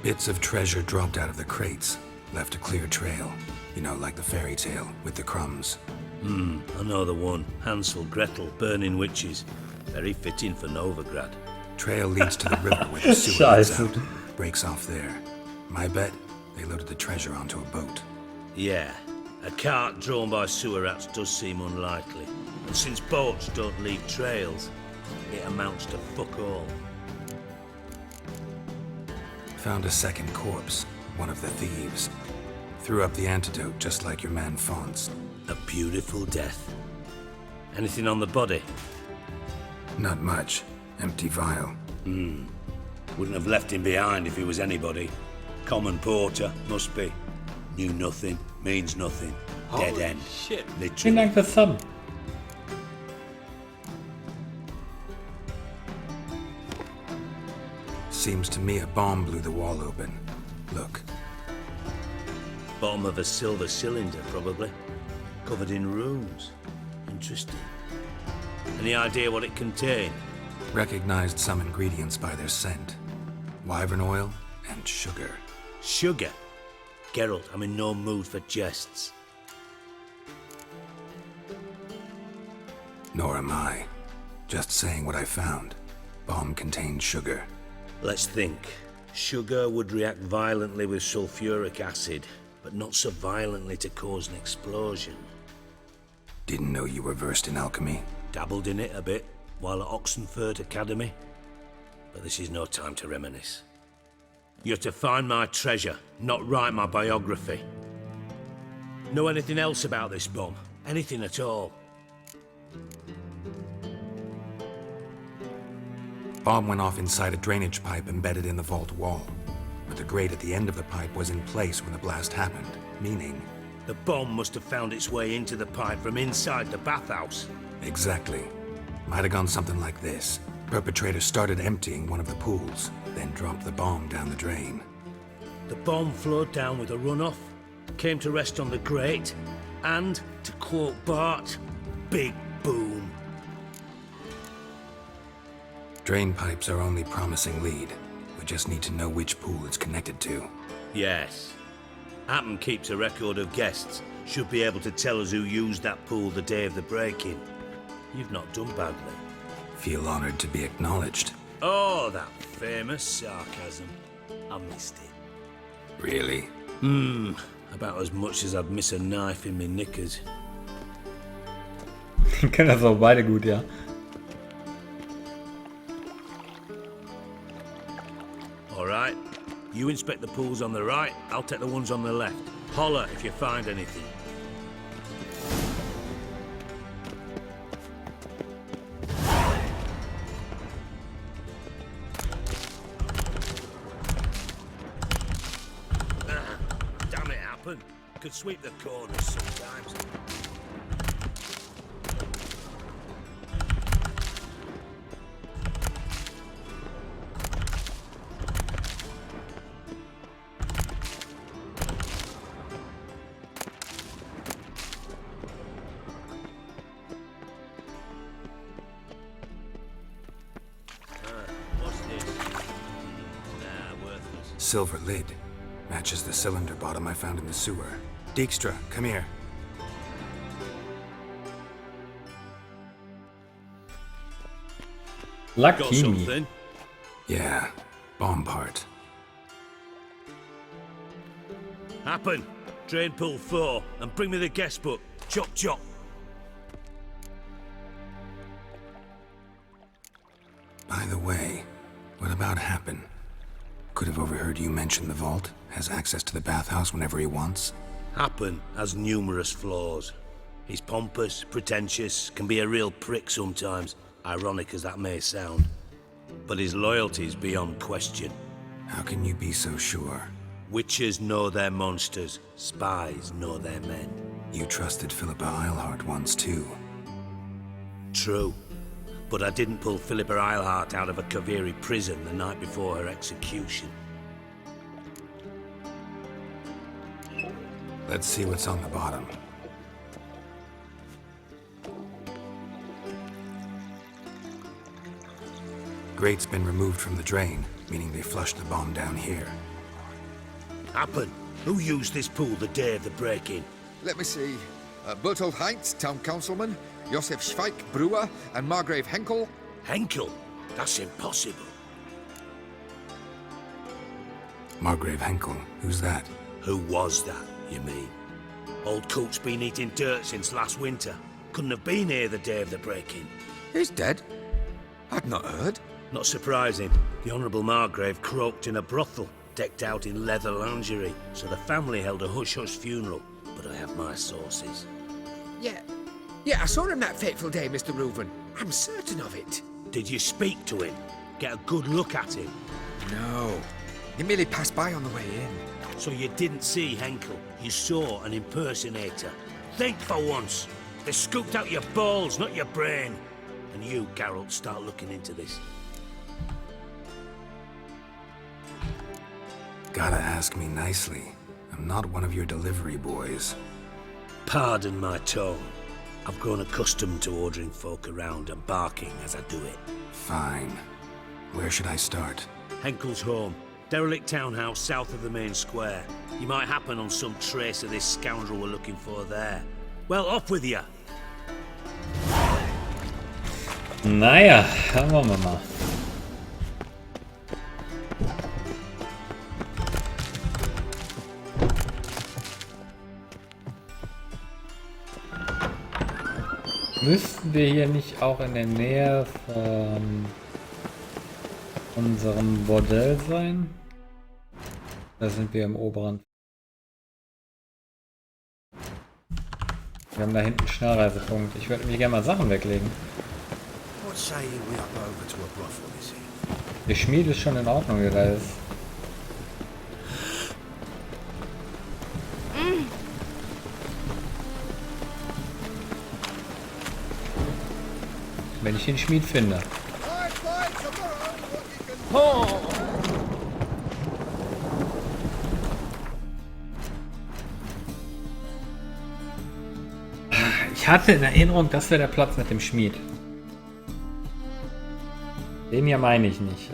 Bits of treasure dropped out of the crates. Left a clear trail. You know, like the fairy tale, with the crumbs. I know the one. Hansel, Gretel, burning witches. Very fitting for Novigrad. Trail leads to the river where the sewer leads out. Breaks off there. My bet, they loaded the treasure onto a boat. Yeah, a cart drawn by sewer rats does seem unlikely. And since boats don't leave trails, it amounts to fuck all. Found a second corpse, one of the thieves. Threw up the antidote just like your man Fonz. A beautiful death. Anything on the body? Not much. Empty vial. Wouldn't have left him behind if he was anybody. Common porter, must be. Knew nothing, means nothing. Dead end. Vielen Dank fürs Sub. Seems to me a bomb blew the wall open. Look. Bottom of a silver cylinder, probably. Covered in runes. Interesting. Any idea what it contained? Recognized some ingredients by their scent. Wyvern oil and sugar. Sugar? Geralt, I'm in no mood for jests. Nor am I. Just saying what I found. Bomb contained sugar. Let's think. Sugar would react violently with sulfuric acid, but not so violently to cause an explosion. Didn't know you were versed in alchemy. Dabbled in it a bit while at Oxenford Academy. But this is no time to reminisce. You're to find my treasure, not write my biography. Know anything else about this bomb? Anything at all? Bomb went off inside a drainage pipe embedded in the vault wall. But the grate at the end of the pipe was in place when the blast happened, meaning... The bomb must have found its way into the pipe from inside the bathhouse. Exactly. Might have gone something like this. Perpetrator started emptying one of the pools, then dropped the bomb down the drain. The bomb flowed down with a runoff, came to rest on the grate, and, to quote Bart, big boom. Drain pipes are only promising lead. We just need to know which pool it's connected to. Yes. Appen keeps a record of guests. Should be able to tell us who used that pool the day of the break-in. You've not done badly. Feel honored to be acknowledged. Oh, that famous sarcasm. I missed it. Really? About as much as I'd miss a knife in me knickers. Können das auch beide gut, ja. All right. You inspect the pools on the right, I'll take the ones on the left. Holler if you find anything. Damn it, Appen. Could sweep the corners sometimes. Silver lid. Matches the cylinder bottom I found in the sewer. Dijkstra, come here. Got Lucky me. something? Yeah, bomb part. Appen, drain pool 4, and bring me the guest book. Chop chop. By the way, what about Happen? Could have overheard you mention the vault. Has access to the bathhouse whenever he wants. Happen has numerous flaws. He's pompous, pretentious, can be a real prick sometimes, ironic as that may sound. But his loyalty's beyond question. How can you be so sure? Witches know their monsters, spies know their men. You trusted Philippa Eilhart once too. True. But I didn't pull Philippa Eilhart out of a Kaviri prison the night before her execution. Let's see what's on the bottom. Grate's been removed from the drain, meaning they flushed the bomb down here. Appen, who used this pool the day of the break-in? Let me see. Bertold Heinz, town councilman, Josef Schweik, brewer, and Margrave Henkel. Henkel? That's impossible. Margrave Henkel, who's that? Who was that, you mean? Old coot's been eating dirt since last winter. Couldn't have been here the day of the break-in. He's dead? I'd not heard. Not surprising. The Honourable Margrave croaked in a brothel, decked out in leather lingerie, so the family held a hush-hush funeral. But I have my sources. Yeah, I saw him that fateful day, Mr. Reuven. I'm certain of it. Did you speak to him? Get a good look at him? No. He merely passed by on the way in. So you didn't see Henkel. You saw an impersonator. Think for once. They scooped out your balls, not your brain. And you, Geralt, start looking into this. Gotta ask me nicely. I'm not one of your delivery boys. Pardon my tone. I've grown accustomed to ordering folk around and barking as I do it. Fine. Where should I start? Henkel's home. Derelict townhouse south of the main square. You might happen on some trace of this scoundrel we're looking for there. Well, off with you! Naja, schauen wir mal. Müssten wir hier nicht auch in der Nähe von unserem Bordell sein? Da sind wir im oberen. Wir haben da hinten einen Schnellreisepunkt. Ich würde mir gerne mal Sachen weglegen. Die Schmiede ist schon in Ordnung, wie da ist. Wenn ich den Schmied finde. Oh. Ich hatte in Erinnerung, das wäre der Platz mit dem Schmied. Den hier meine ich nicht.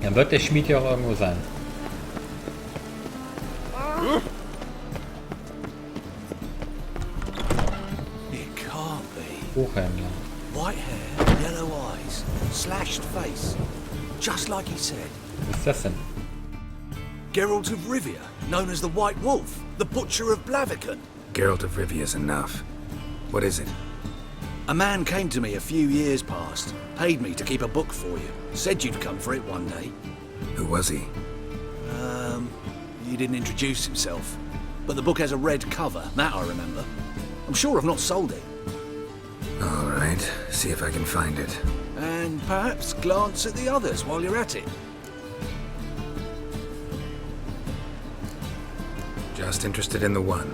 Dann wird der Schmied hier auch irgendwo sein. Buchhändler. White hair, yellow eyes, slashed face, just like he said. Was ist das denn? Geralt of Rivia, known as the White Wolf, the Butcher of Blaviken. Geralt of Rivia's enough. What is it? A man came to me a few years past, paid me to keep a book for you, said you'd come for it one day. Who was he? He didn't introduce himself, but the book has a red cover, that I remember. I'm sure I've not sold it. All right, see if I can find it. And perhaps glance at the others while you're at it. Just interested in the one.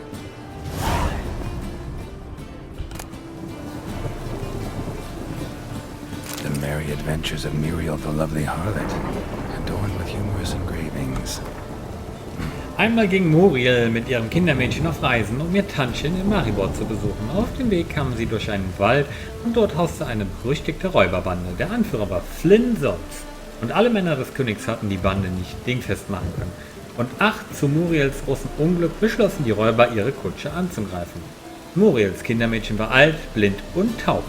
The Merry Adventures of Muriel the Lovely Harlot, adorned with humorous engravings. Einmal ging Muriel mit ihrem Kindermädchen auf Reisen, um ihr Tantchen in Maribor zu besuchen. Auf dem Weg kamen sie durch einen Wald und dort hauste eine berüchtigte Räuberbande. Der Anführer war Flynn Sons. Und alle Männer des Königs hatten die Bande nicht dingfest machen können. Und zu Muriels großem Unglück beschlossen die Räuber, ihre Kutsche anzugreifen. Muriels Kindermädchen war alt, blind und taub.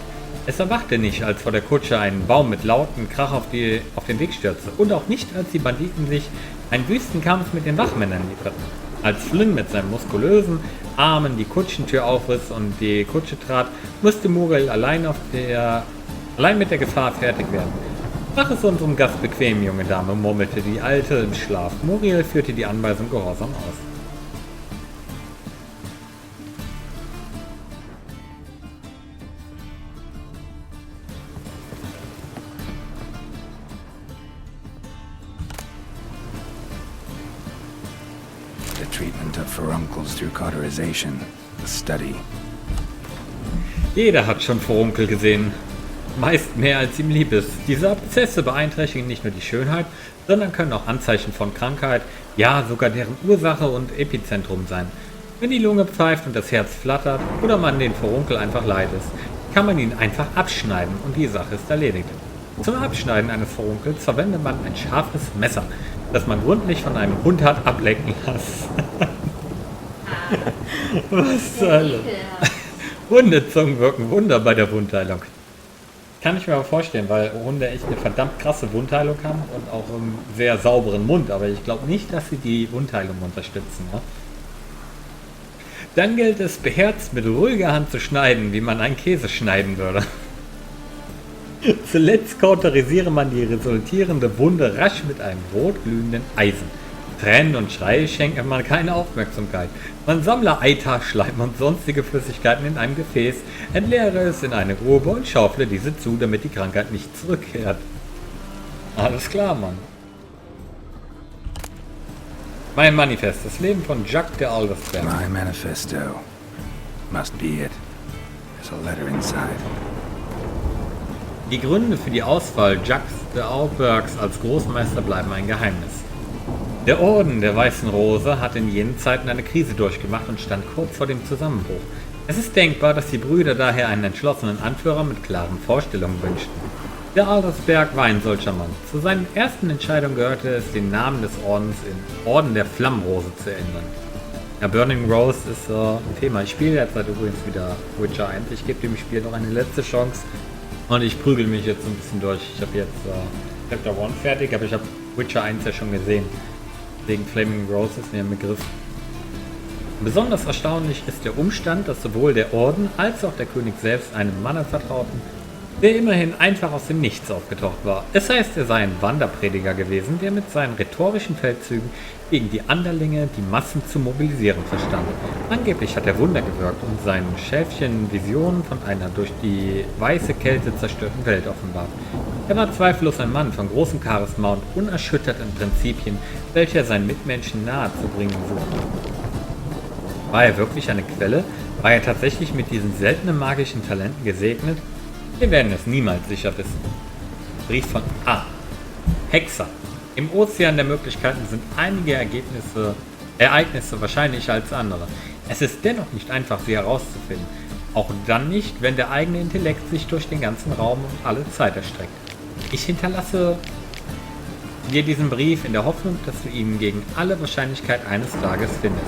Es erwachte nicht, als vor der Kutsche ein Baum mit lautem Krach auf den Weg stürzte. Und auch nicht, als die Banditen sich einen wüsten Kampf mit den Wachmännern lieferten. Als Flynn mit seinen muskulösen Armen die Kutschentür aufriss und die Kutsche trat, musste Muriel allein mit der Gefahr fertig werden. Mach es unserem Gast bequem, junge Dame, murmelte die Alte im Schlaf. Muriel führte die Anweisung gehorsam aus. Treatment of Furuncles through cauterization. A study. Jeder hat schon Furunkel gesehen. Meist mehr als ihm lieb ist. Diese Abszesse beeinträchtigen nicht nur die Schönheit, sondern können auch Anzeichen von Krankheit, ja sogar deren Ursache und Epizentrum sein. Wenn die Lunge pfeift und das Herz flattert oder man den Furunkel einfach leid ist, kann man ihn einfach abschneiden und die Sache ist erledigt. Zum Abschneiden eines Furunkels verwendet man ein scharfes Messer, das man gründlich von einem Hund hat ablecken lassen. Was zur Hölle? Hundezungen wirken Wunder bei der Wundheilung. Kann ich mir aber vorstellen, weil Hunde echt eine verdammt krasse Wundheilung haben und auch einen sehr sauberen Mund, aber ich glaube nicht, dass sie die Wundheilung unterstützen. Ja? Dann gilt es, beherzt mit ruhiger Hand zu schneiden, wie man einen Käse schneiden würde. Zuletzt kauterisiere man die resultierende Wunde rasch mit einem rotglühenden Eisen. Tränen und Schreie schenkt man keine Aufmerksamkeit. Man sammle Eiter, Schleim und sonstige Flüssigkeiten in einem Gefäß, entleere es in eine Grube und schaufle diese zu, damit die Krankheit nicht zurückkehrt. Alles klar, Mann. Mein Manifest, das Leben von Jacques de Aldersberg. My manifesto. Must be it. There's a letter inside. Die Gründe für die Auswahl Jacques de Aubergs als Großmeister bleiben ein Geheimnis. Der Orden der Weißen Rose hat in jenen Zeiten eine Krise durchgemacht und stand kurz vor dem Zusammenbruch. Es ist denkbar, dass die Brüder daher einen entschlossenen Anführer mit klaren Vorstellungen wünschten. Der Adelsberg war ein solcher Mann. Zu seinen ersten Entscheidungen gehörte es, den Namen des Ordens in Orden der Flammenrose zu ändern. Ja, Burning Rose ist ein Thema. Ich spiele derzeit übrigens wieder Witcher 1. Ich gebe dem Spiel noch eine letzte Chance und ich prügel mich jetzt ein bisschen durch. Ich habe jetzt Chapter 1 fertig, aber ich habe Witcher 1 ja schon gesehen. Deswegen Flaming Rose ist mir im Begriff. Besonders erstaunlich ist der Umstand, dass sowohl der Orden als auch der König selbst einem Mann vertrauten, der immerhin einfach aus dem Nichts aufgetaucht war. Es heißt, er sei ein Wanderprediger gewesen, der mit seinen rhetorischen Feldzügen gegen die Anderlinge die Massen zu mobilisieren verstand. Angeblich hat er Wunder gewirkt und seinen Schäfchen Visionen von einer durch die weiße Kälte zerstörten Welt offenbart. Er war zweifellos ein Mann von großem Charisma und unerschüttert in Prinzipien, welche er seinen Mitmenschen nahe zu bringen suchte. War er wirklich eine Quelle? War er tatsächlich mit diesen seltenen magischen Talenten gesegnet? Wir werden es niemals sicher wissen. Brief von A. Hexer. Im Ozean der Möglichkeiten sind einige Ereignisse wahrscheinlicher als andere. Es ist dennoch nicht einfach, sie herauszufinden. Auch dann nicht, wenn der eigene Intellekt sich durch den ganzen Raum und alle Zeit erstreckt. Ich hinterlasse dir diesen Brief in der Hoffnung, dass du ihn gegen alle Wahrscheinlichkeit eines Tages findest.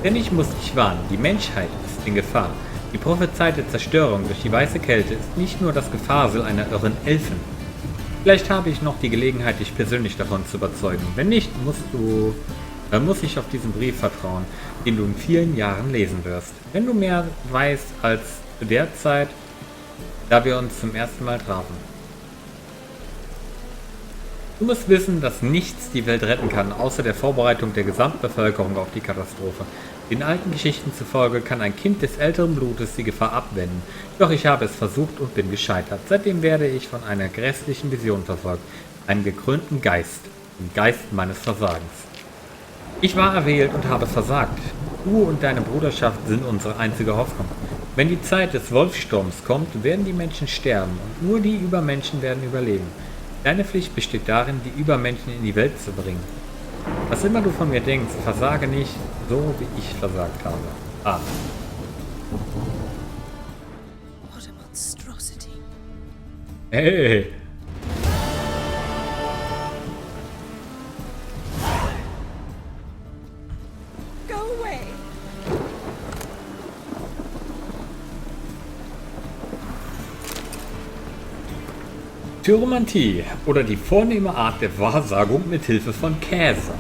Denn ich muss dich warnen, die Menschheit ist in Gefahr. Die prophezeite Zerstörung durch die weiße Kälte ist nicht nur das Gefasel einer irren Elfen. Vielleicht habe ich noch die Gelegenheit, dich persönlich davon zu überzeugen. Wenn nicht, muss ich auf diesen Brief vertrauen, den du in vielen Jahren lesen wirst. Wenn du mehr weißt als zu der Zeit, da wir uns zum ersten Mal trafen. Du musst wissen, dass nichts die Welt retten kann, außer der Vorbereitung der Gesamtbevölkerung auf die Katastrophe. Den alten Geschichten zufolge kann ein Kind des älteren Blutes die Gefahr abwenden. Doch ich habe es versucht und bin gescheitert. Seitdem werde ich von einer grässlichen Vision verfolgt. Einem gekrönten Geist. Dem Geist meines Versagens. Ich war erwählt und habe versagt. Du und deine Bruderschaft sind unsere einzige Hoffnung. Wenn die Zeit des Wolfssturms kommt, werden die Menschen sterben und nur die Übermenschen werden überleben. Deine Pflicht besteht darin, die Übermenschen in die Welt zu bringen. Was immer du von mir denkst, versage nicht, so wie ich versagt habe. Amen. What a monstrosity. Hey! Go away. Pyromantie oder die vornehme Art der Wahrsagung mit Hilfe von Käse.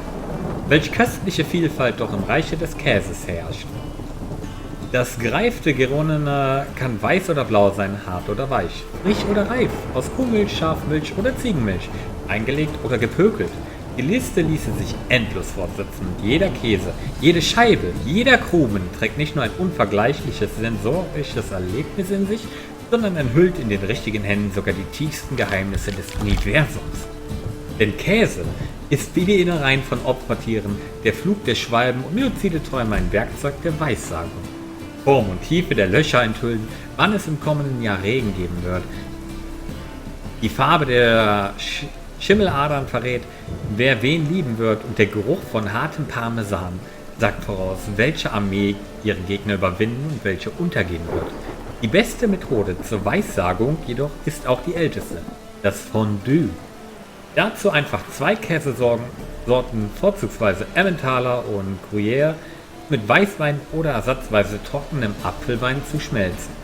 Welch köstliche Vielfalt doch im Reiche des Käses herrscht. Das gereifte Geronnene kann weiß oder blau sein, hart oder weich, frisch oder reif, aus Kuhmilch, Schafmilch oder Ziegenmilch, eingelegt oder gepökelt. Die Liste ließe sich endlos fortsetzen und jeder Käse, jede Scheibe, jeder Krumen trägt nicht nur ein unvergleichliches sensorisches Erlebnis in sich, sondern enthüllt in den richtigen Händen sogar die tiefsten Geheimnisse des Universums. Denn Käse ist wie die Innereien von Opfertieren, der Flug der Schwalben und luzide Träume ein Werkzeug der Weissagung. Form und Tiefe der Löcher enthüllen, wann es im kommenden Jahr Regen geben wird. Die Farbe der Schimmeladern verrät, wer wen lieben wird, und der Geruch von hartem Parmesan sagt voraus, welche Armee ihre Gegner überwinden und welche untergehen wird. Die beste Methode zur Weissagung jedoch ist auch die älteste, das Fondue. Dazu einfach 2 Käsesorten, vorzugsweise Emmentaler und Gruyère, mit Weißwein oder ersatzweise trockenem Apfelwein zu schmelzen.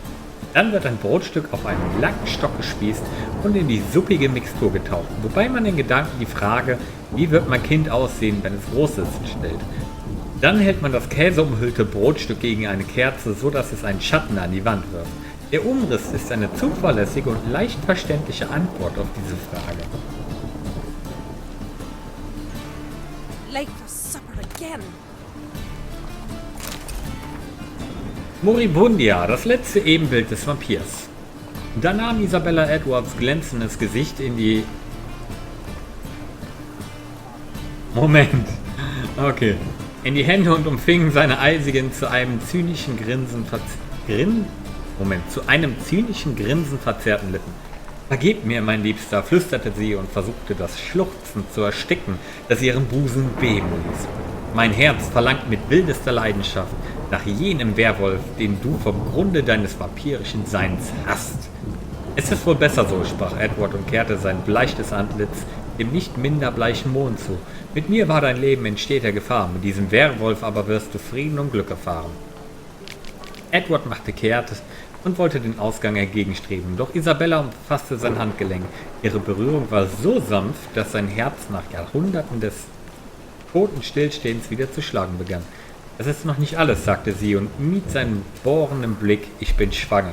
Dann wird ein Brotstück auf einen langen Stock gespießt und in die suppige Mixtur getaucht, wobei man in Gedanken die Frage, wie wird mein Kind aussehen, wenn es groß ist, stellt. Dann hält man das käseumhüllte Brotstück gegen eine Kerze, so dass es einen Schatten an die Wand wirft. Der Umriss ist eine zuverlässige und leicht verständliche Antwort auf diese Frage. Late for supper again. Moribundia, das letzte Ebenbild des Vampirs. Da nahm Isabella Edwards glänzendes Gesicht in die... in die Hände und umfing seine eisigen, zu einem zynischen Grinsen verzerrten Lippen. Vergib mir, mein Liebster, flüsterte sie und versuchte das Schluchzen zu ersticken, das ihren Busen beben ließ. Mein Herz verlangt mit wildester Leidenschaft nach jenem Werwolf, den du vom Grunde deines vampirischen Seins hast. Es ist wohl besser so, sprach Edward und kehrte sein bleiches Antlitz dem nicht minder bleichen Mond zu. Mit mir war dein Leben in steter Gefahr, mit diesem Werwolf aber wirst du Frieden und Glück erfahren. Edward machte kehrt und wollte den Ausgang entgegenstreben, doch Isabella umfasste sein Handgelenk. Ihre Berührung war so sanft, dass sein Herz nach Jahrhunderten des toten Stillstehens wieder zu schlagen begann. Das ist noch nicht alles, sagte sie und mied seinen bohrenden Blick. Ich bin schwanger.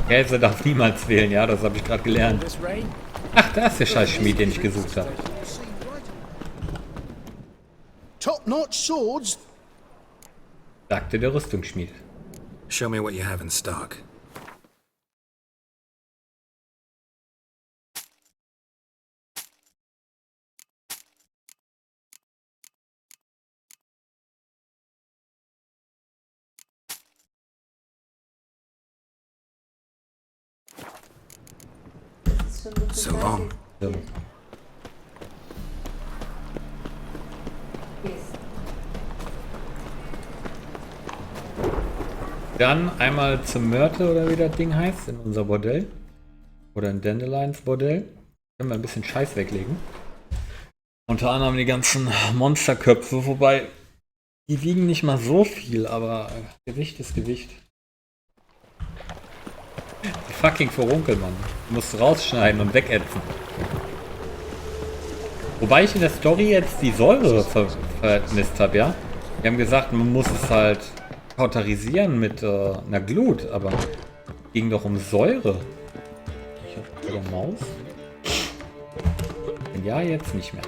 Käse darf niemals wählen, ja, das habe ich gerade gelernt. Ach, da ist der Scheißschmied, den ich gesucht habe. Top-notch swords? Sagte der Rüstungsschmied. Show me what you have in stock. So long. So. Dann einmal zum Mörtel oder wie das Ding heißt, in unser Bordell. Oder in Dandelions Bordell. Können wir ein bisschen Scheiß weglegen. Unter anderem die ganzen Monsterköpfe, wobei die wiegen nicht mal so viel, aber Gewicht ist Gewicht. Die fucking Furunkel, Mann. Du musst rausschneiden und wegätzen. Wobei ich in der Story jetzt die Säure vermisst habe, ja. Die haben gesagt, man muss es halt kauterisieren mit einer Glut, aber ging doch um Säure. Ich hab bei der Maus. Ja, jetzt nicht mehr.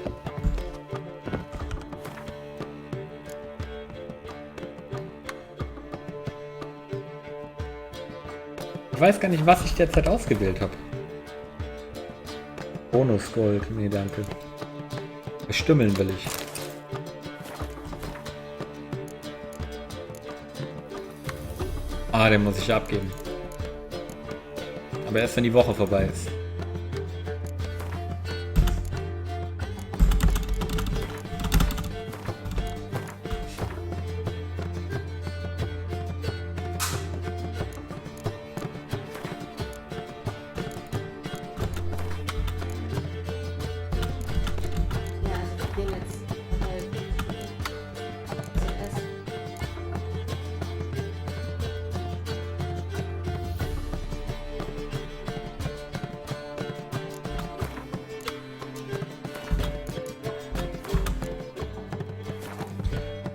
Ich weiß gar nicht, was ich derzeit ausgewählt habe. Bonusgold. Nee, danke. Bestümmeln will ich. Ah, den muss ich abgeben. Aber erst wenn die Woche vorbei ist.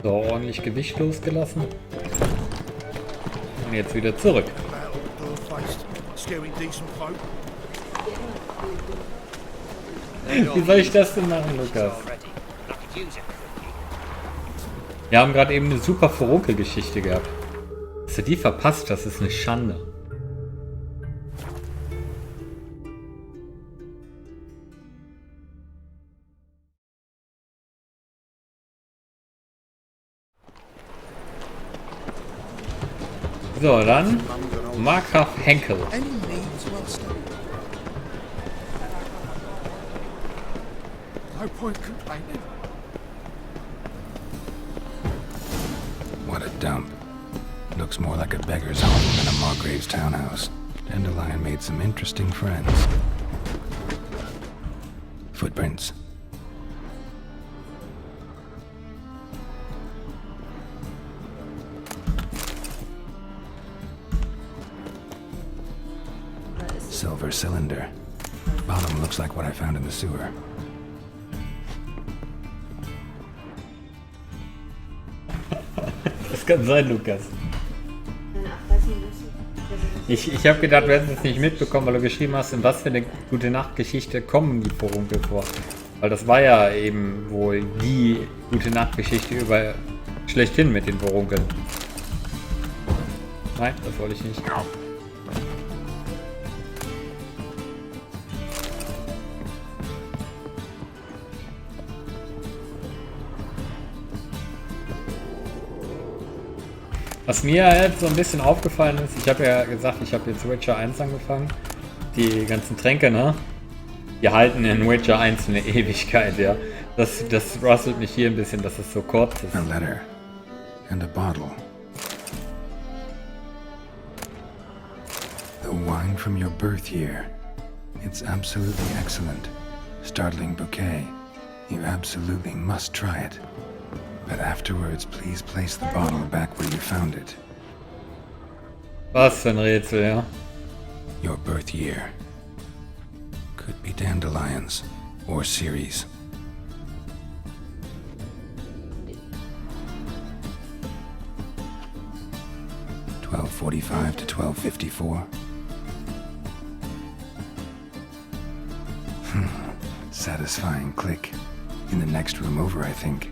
So, ordentlich Gewicht losgelassen. Und jetzt wieder zurück. Wie soll ich das denn machen, Lukas? Wir haben gerade eben eine super Furunkel-Geschichte gehabt. Dass du die verpasst, das ist eine Schande. So, dann Markgraf Henkel. What a dump. Looks more like a beggar's home than a Margrave's townhouse. Dandelion made some interesting friends. Footprints. Silver cylinder. Bottom looks like what I found in the sewer. Das kann sein, Lukas. Ich habe gedacht, du hättest es nicht mitbekommen, weil du geschrieben hast, in was für eine gute Nachtgeschichte kommen die Furunkel vor. Weil das war ja eben wohl die gute Nachtgeschichte über schlechthin mit den Furunkeln. Nein, das wollte ich nicht. Was mir jetzt so ein bisschen aufgefallen ist, ich habe ja gesagt, ich habe jetzt Witcher 1 angefangen. Die ganzen Tränke, ne? Die halten in Witcher 1 eine Ewigkeit, ja. Das rustelt mich hier ein bisschen, dass es so kurz ist. A letter and a bottle. The wine from your birth year. It's absolutely excellent. Startling bouquet. You absolutely must try it. But afterwards, please place the bottle back where you found it. Was für ein Rätsel, ja. Your birth year. Could be dandelions or Ceres. $12.45 to $12.54. Satisfying click. In the next room over, I think.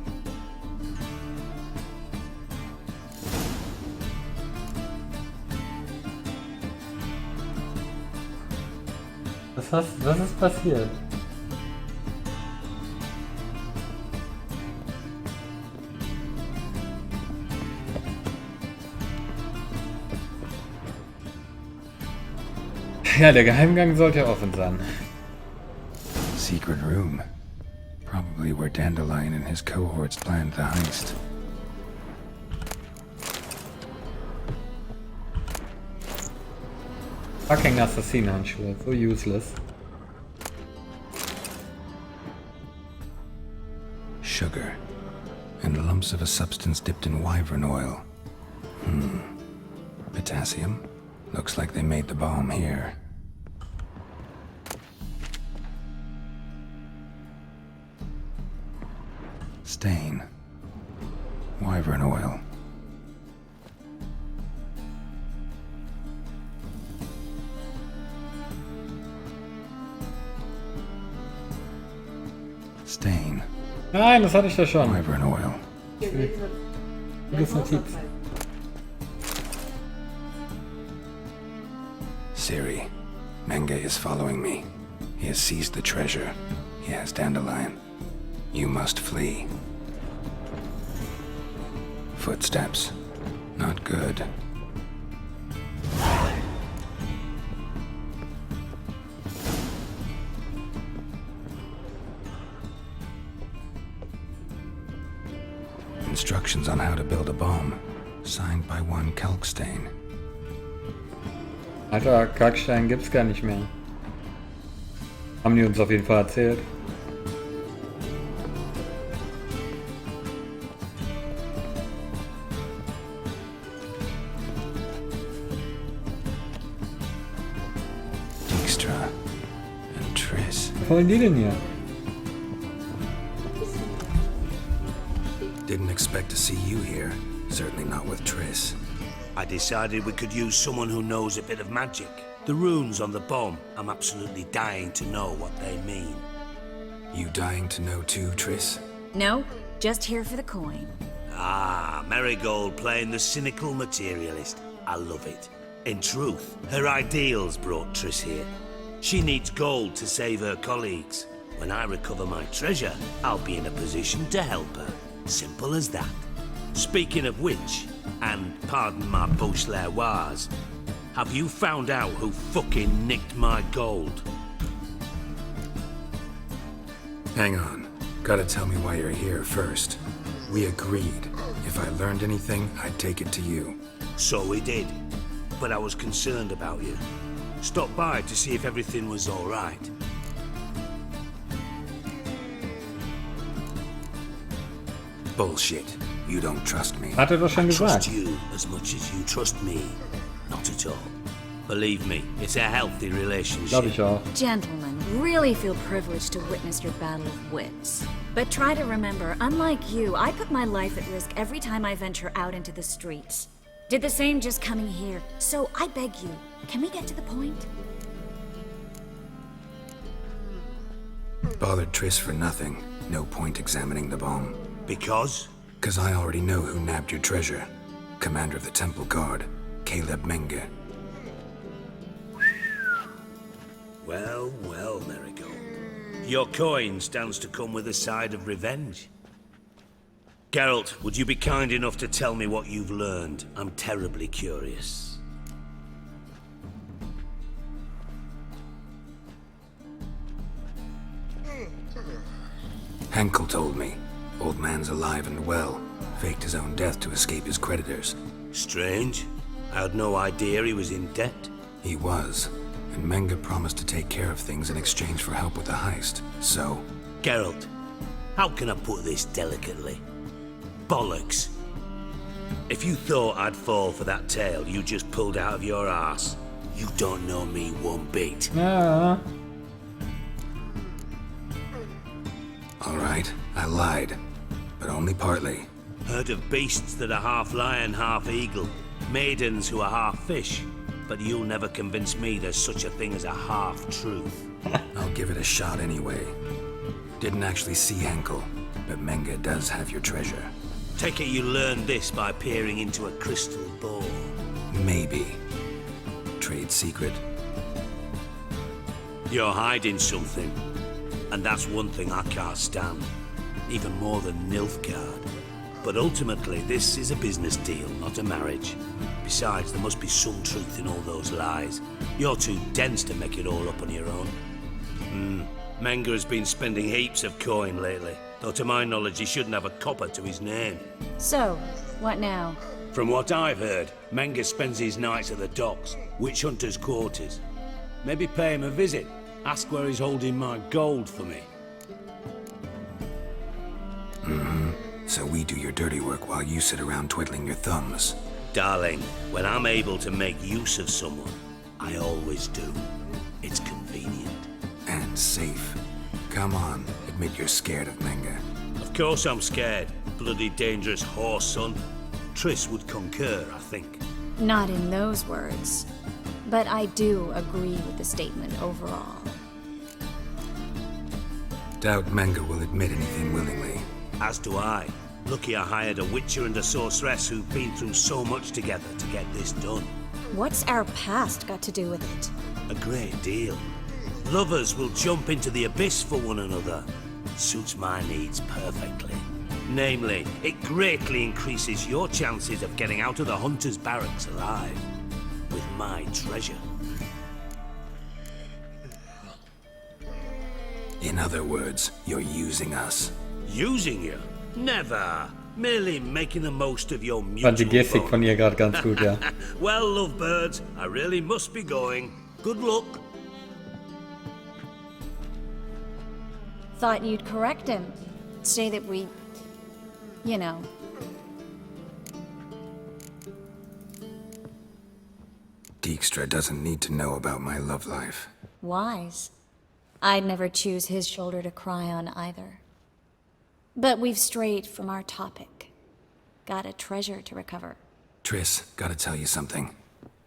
Was ist passiert? Ja, der Geheimgang sollte offen sein. Secret room. Probably where Dandelion and his cohorts planned the heist. Fucking Assassinenhandschuhe, so useless. Sugar. And lumps of a substance dipped in wyvern oil. Potassium? Looks like they made the bomb here. Stain. Wyvern oil. Stain. Nein, das hatte ich da schon. Wyvern oil. Gutes Notiz. Siri, Menge is following me. He has seized the treasure. He has Dandelion. You must flee. Footsteps. Not good. Instructions on how to build a bomb. Signed by one Kalkstein. Alter, Kalkstein gibt's gar nicht mehr. Haben die uns auf jeden Fall erzählt. Was wollen die denn hier? Didn't expect to see you here. Certainly not with Triss. I decided we could use someone who knows a bit of magic. The runes on the bomb, I'm absolutely dying to know what they mean. You dying to know too, Triss? No, just here for the coin. Ah, Marigold playing the cynical materialist. I love it. In truth, her ideals brought Triss here. She needs gold to save her colleagues. When I recover my treasure, I'll be in a position to help her. Simple as that. Speaking of which, and pardon my Beauclervoise, have you found out who fucking nicked my gold? Hang on. Gotta tell me why you're here first. We agreed. If I learned anything, I'd take it to you. So we did. But I was concerned about you. Stopped by to see if everything was all right. Bullshit. You don't trust me. Hat doch schon I gesagt. trust you as much as you trust me. Not at all. Believe me, it's a healthy relationship. Glaube ich auch. Gentlemen, really feel privileged to witness your battle of wits. But try to remember, unlike you, I put my life at risk every time I venture out into the streets. Did the same just coming here. So I beg you, can we get to the point? Bothered Triss for nothing. No point examining the bomb. Because? Because I already know who nabbed your treasure. Commander of the Temple Guard, Caleb Menge. Well, well, Marigold. Your coin stands to come with a side of revenge. Geralt, would you be kind enough to tell me what you've learned? I'm terribly curious. Henkel told me. Old man's alive and well. Faked his own death to escape his creditors. Strange. I had no idea he was in debt. He was. And Menge promised to take care of things in exchange for help with the heist. So... Geralt, how can I put this delicately? Bollocks. If you thought I'd fall for that tale you just pulled out of your arse, you don't know me one bit. Alright, I lied. But only partly. Heard of beasts that are half lion, half eagle. Maidens who are half fish. But you'll never convince me there's such a thing as a half-truth. I'll give it a shot anyway. Didn't actually see Henkel, but Menge does have your treasure. Take it you learned this by peering into a crystal ball. Maybe. Trade secret? You're hiding something. And that's one thing I can't stand. Even more than Nilfgaard. But ultimately, this is a business deal, not a marriage. Besides, there must be some truth in all those lies. You're too dense to make it all up on your own. Menge has been spending heaps of coin lately. Though to my knowledge, he shouldn't have a copper to his name. So, what now? From what I've heard, Menge spends his nights at the docks, witch hunters' quarters. Maybe pay him a visit. Ask where he's holding my gold for me. So we do your dirty work while you sit around twiddling your thumbs. Darling, when I'm able to make use of someone, I always do. It's convenient. And safe. Come on, admit you're scared of Menge. Of course I'm scared. Bloody dangerous horse, son. Triss would concur, I think. Not in those words. But I do agree with the statement overall. Doubt Menge will admit anything willingly. As do I. Lucky I hired a witcher and a sorceress who've been through so much together to get this done. What's our past got to do with it? A great deal. Lovers will jump into the abyss for one another. Suits my needs perfectly. Namely, it greatly increases your chances of getting out of the hunter's barracks alive. With my treasure. In other words, you're using us. Using you? Never. Merely making the most of your mutual Fand die Gestik von ihr gerade ganz gut, ja. Well, lovebirds, I really must be going. Good luck. Thought you'd correct him. Say that we... you know... Dijkstra doesn't need to know about my love life. Wise. I'd never choose his shoulder to cry on either. But we've strayed from our topic. Got a treasure to recover. Triss, gotta tell you something.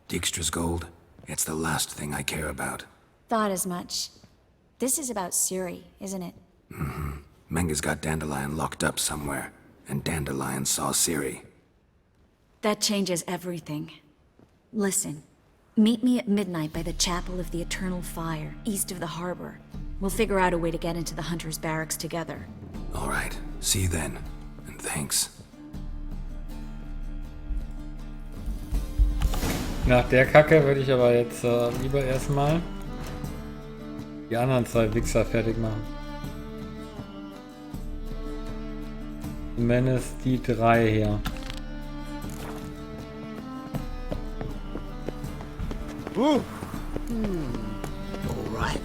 Dijkstra's gold, it's the last thing I care about. Thought as much. This is about Ciri, isn't it? Menge's got Dandelion locked up somewhere, and Dandelion saw Ciri. That changes everything. Listen, meet me at midnight by the Chapel of the Eternal Fire, east of the harbor. We'll figure out a way to get into the Hunter's Barracks together. All right, see you then, and thanks. Nach der Kacke würde ich aber jetzt lieber erstmal die anderen zwei Wichser fertig machen. Zumindest die drei hier. All right.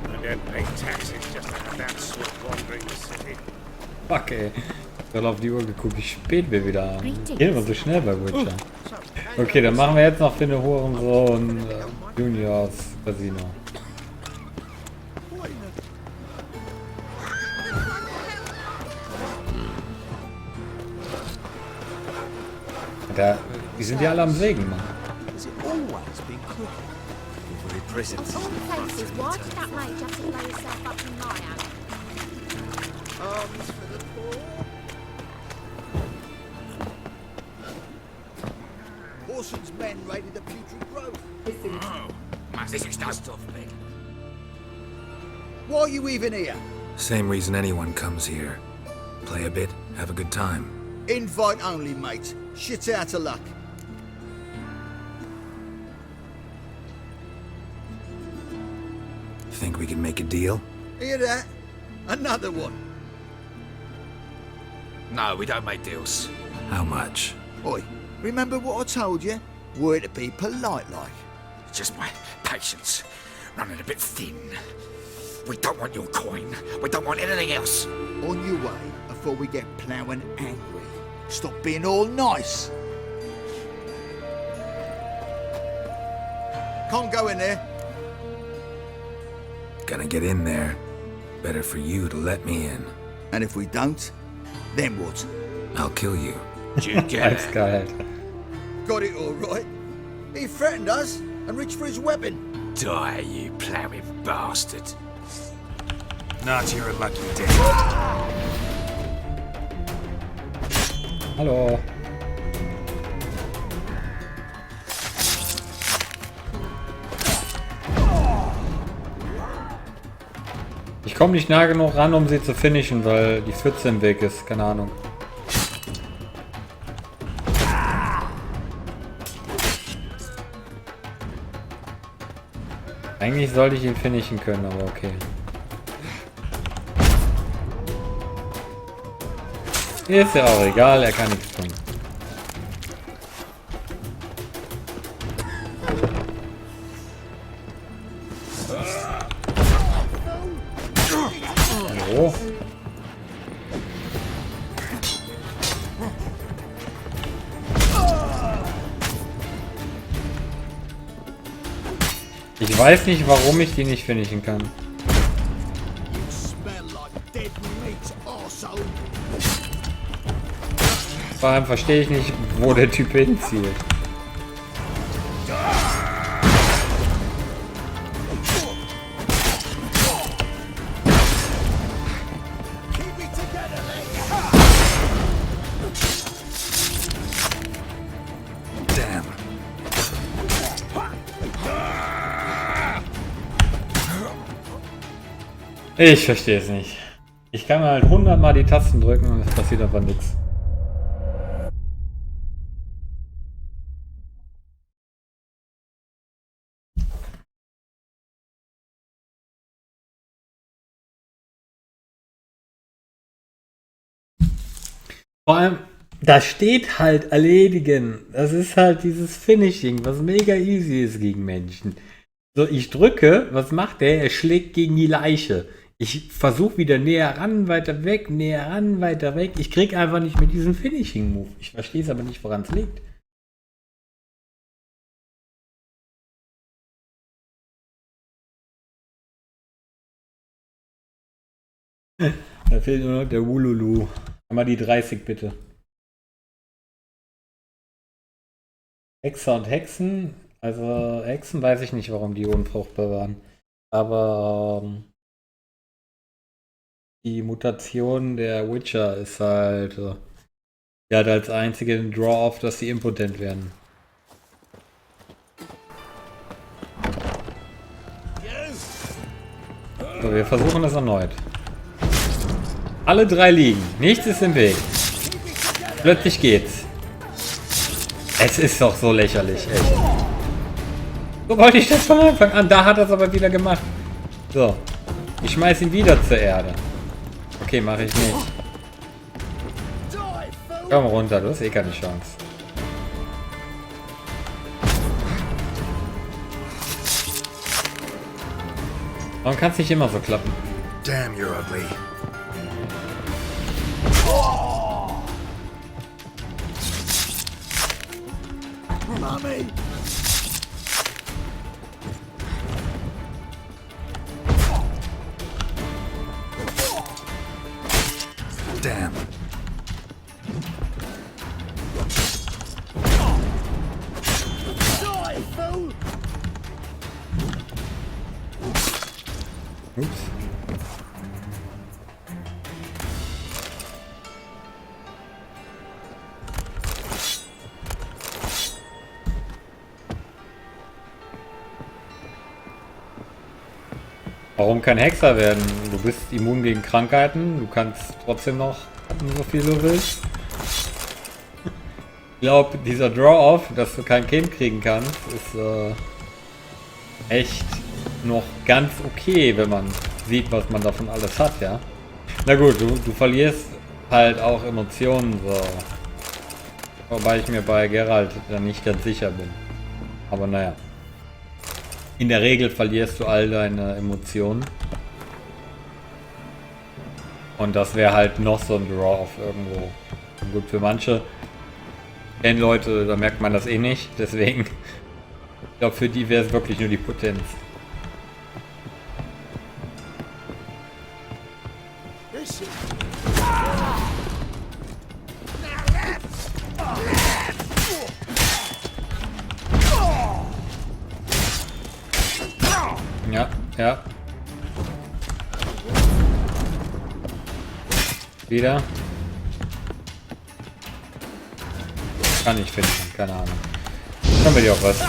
I don't pay taxes just to have that sort wandering the city. Fuck, ey. Ich habe auf die Uhr geguckt, wie spät wir wieder haben. Gehen wir so schnell bei Witcher. Okay, dann machen wir jetzt noch für eine Hurensohn Juniors Casino. Da, die sind ja alle am Sägen, Mann. Why did that mate just lay yourself up in my hand? Arms for the poor. Horson's men raided the Putrid Grove. Oh, this is that stuff, mate. Why are you even here? Same reason anyone comes here. Play a bit, have a good time. Invite only, mate. Shit out of luck. Think we can make a deal? Hear that? Another one. No, we don't make deals. How much? Oi, remember what I told you? We're to be polite like. Just my patience running a bit thin. We don't want your coin. We don't want anything else. On your way before we get ploughing angry. Stop being all nice. Can't go in there. Gonna get in there. Better for you to let me in. And if we don't, then what? I'll kill you. That's geil. Got it all right. He threatened us and reached for his weapon. Die, you ploughing bastard. Not your lucky day. Hallo. Ich komme nicht nah genug ran, um sie zu finishen, weil die Pfütze im Weg ist. Keine Ahnung. Eigentlich sollte ich ihn finishen können, aber okay. Ist ja auch egal, er kann nichts tun. Hallo? Ich weiß nicht, warum ich die nicht finishen kann. Vor allem verstehe ich nicht, wo der Typ hinzielt. Ich verstehe es nicht. Ich kann halt 100 Mal die Tasten drücken und es passiert aber nichts. Vor allem, da steht halt erledigen. Das ist halt dieses Finishing, was mega easy ist gegen Menschen. So, ich drücke, was macht er? Er schlägt gegen die Leiche. Ich versuche wieder näher ran, weiter weg, näher ran, weiter weg. Ich krieg einfach nicht mit diesem Finishing-Move. Ich verstehe es aber nicht, woran es liegt. Da fehlt nur noch der Wululu. Einmal die 30 bitte. Hexer und Hexen. Also Hexen weiß ich nicht, warum die unfruchtbar waren. Aber die Mutation der Witcher ist halt, die hat als einzige den Draw-Off, dass sie impotent werden. So, wir versuchen es erneut. Alle drei liegen. Nichts ist im Weg. Plötzlich geht's. Es ist doch so lächerlich, echt. So wollte ich das von Anfang an. Da hat er es aber wieder gemacht. So. Ich schmeiß ihn wieder zur Erde. Okay, mache ich nicht. Komm runter, du hast eh keine Chance. Warum kann es nicht immer so klappen? Damn, you're ugly. Mommy! Damn. Ups. Warum kein Hexer werden? Du bist immun gegen Krankheiten, du kannst trotzdem noch so viel du willst. Ich glaube, dieser Draw-Off, dass du kein Kind kriegen kannst, ist echt noch ganz okay, wenn man sieht, was man davon alles hat, ja. Na gut, du verlierst halt auch Emotionen, so. Wobei ich mir bei Geralt dann nicht ganz sicher bin. Aber naja. In der Regel verlierst du all deine Emotionen. Und das wäre halt noch so ein Draw-Off irgendwo. Und gut, für manche Leute, da merkt man das eh nicht. Deswegen, ich glaube, für die wäre es wirklich nur die Potenz. Ja, ja. Wieder. Kann ich finden, keine Ahnung. Dann will ich auch was.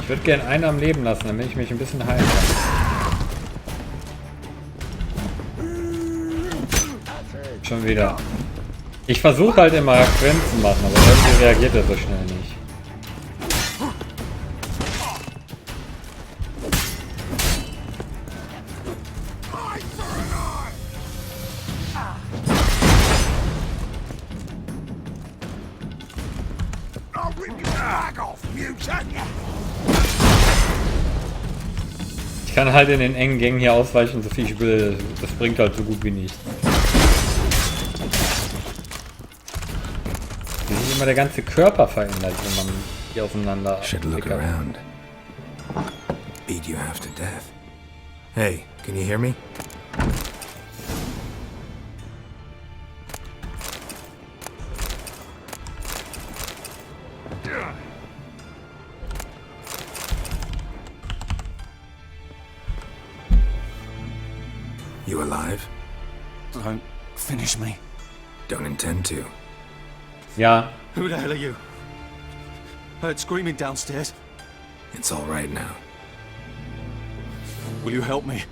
Ich würde gerne einen am Leben lassen, damit ich mich ein bisschen heilen kann. Schon wieder. Ich versuche halt immer Akzent zu machen, aber irgendwie reagiert er so schnell nicht. Ich kann halt in den engen Gängen hier ausweichen, so viel ich will. Das bringt halt so gut wie nichts. Wie sich immer der ganze Körper verändert, wenn man hier auseinander. Should look around. Beat you half to death. Hey, can you hear me? You alive? Don't finish me. Don't intend to. Ja. Who the hell are you? Heard screaming downstairs. It's all right now. Will you help me?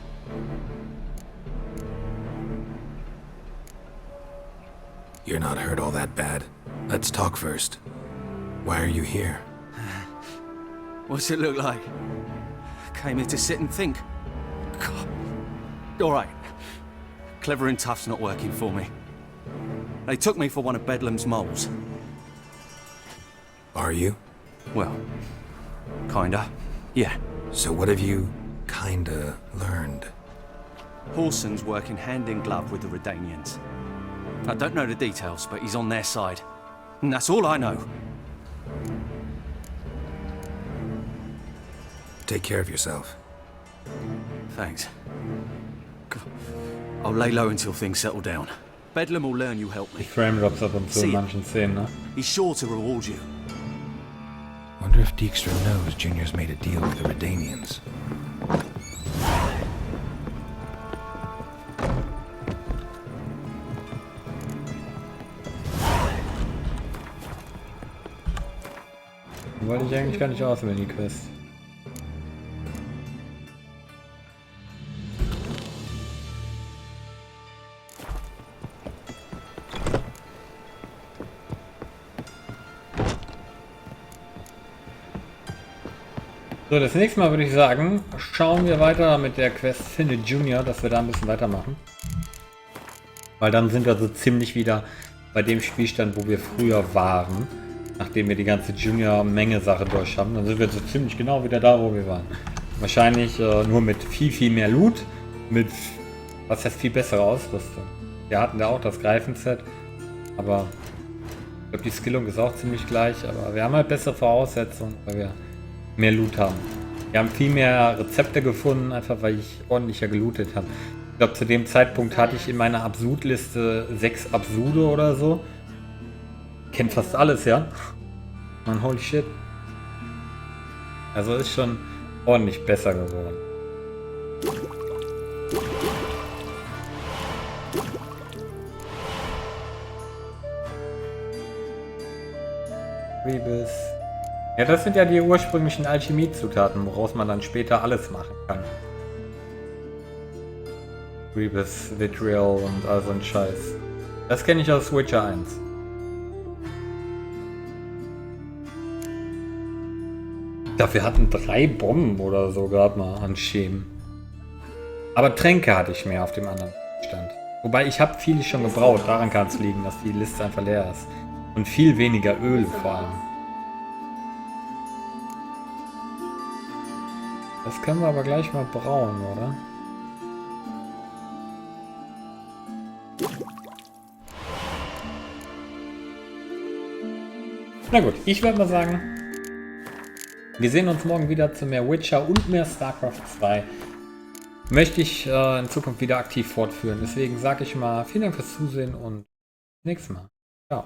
You're not hurt all that bad. Let's talk first. Why are you here? What's it look like? Came here to sit and think. God. All right. Clever and tough's not working for me. They took me for one of Bedlam's moles. Are you? Well, kinda. Yeah. So what have you kinda learned? Horson's working hand in glove with the Redanians. I don't know the details, but he's on their side. And that's all I know. Take care of yourself. Thanks. I'll lay low until things settle down. Bedlam will learn you helped me. Frame-Drops ab und zu in manchen Szenen, ne? He's sure to reward you. Wonder if Dijkstra knows Junior's made a deal with the Redanians. Wollte ich eigentlich gar nicht auswählen, die Quest. So, das nächste Mal würde ich sagen, schauen wir weiter mit der Quest Finde Junior, dass wir da ein bisschen weitermachen. Weil dann sind wir so ziemlich wieder bei dem Spielstand, wo wir früher waren. Nachdem wir die ganze Junior-Menge-Sache durch haben. Dann sind wir so ziemlich genau wieder da, wo wir waren. Wahrscheinlich nur mit viel mehr Loot. Mit, was heißt, viel bessere Ausrüstung. Wir hatten da auch das Greifenset. Aber ich glaube, die Skillung ist auch ziemlich gleich. Aber wir haben halt bessere Voraussetzungen, weil wir mehr Loot haben. Wir haben viel mehr Rezepte gefunden, einfach weil ich ordentlicher gelootet habe. Ich glaube, zu dem Zeitpunkt hatte ich in meiner Absud-Liste 6 Absude oder so. Kennt fast alles, ja? Man, holy shit. Also ist schon ordentlich besser geworden. Rebus. Ja, das sind ja die ursprünglichen Alchemiezutaten, woraus man dann später alles machen kann. Rebus, Vitriol und all so ein Scheiß. Das kenne ich aus Witcher 1. Dafür hatten 3 Bomben oder so gerade mal an Schemen. Aber Tränke hatte ich mehr auf dem anderen Stand. Wobei ich habe viele schon gebraut, daran kann es liegen, dass die Liste einfach leer ist. Und viel weniger Öl vor allem. Das können wir aber gleich mal brauen, oder? Na gut, ich würde mal sagen, wir sehen uns morgen wieder zu mehr Witcher und mehr StarCraft 2. Möchte ich in Zukunft wieder aktiv fortführen. Deswegen sage ich mal, vielen Dank fürs Zusehen und bis nächstes Mal. Ciao.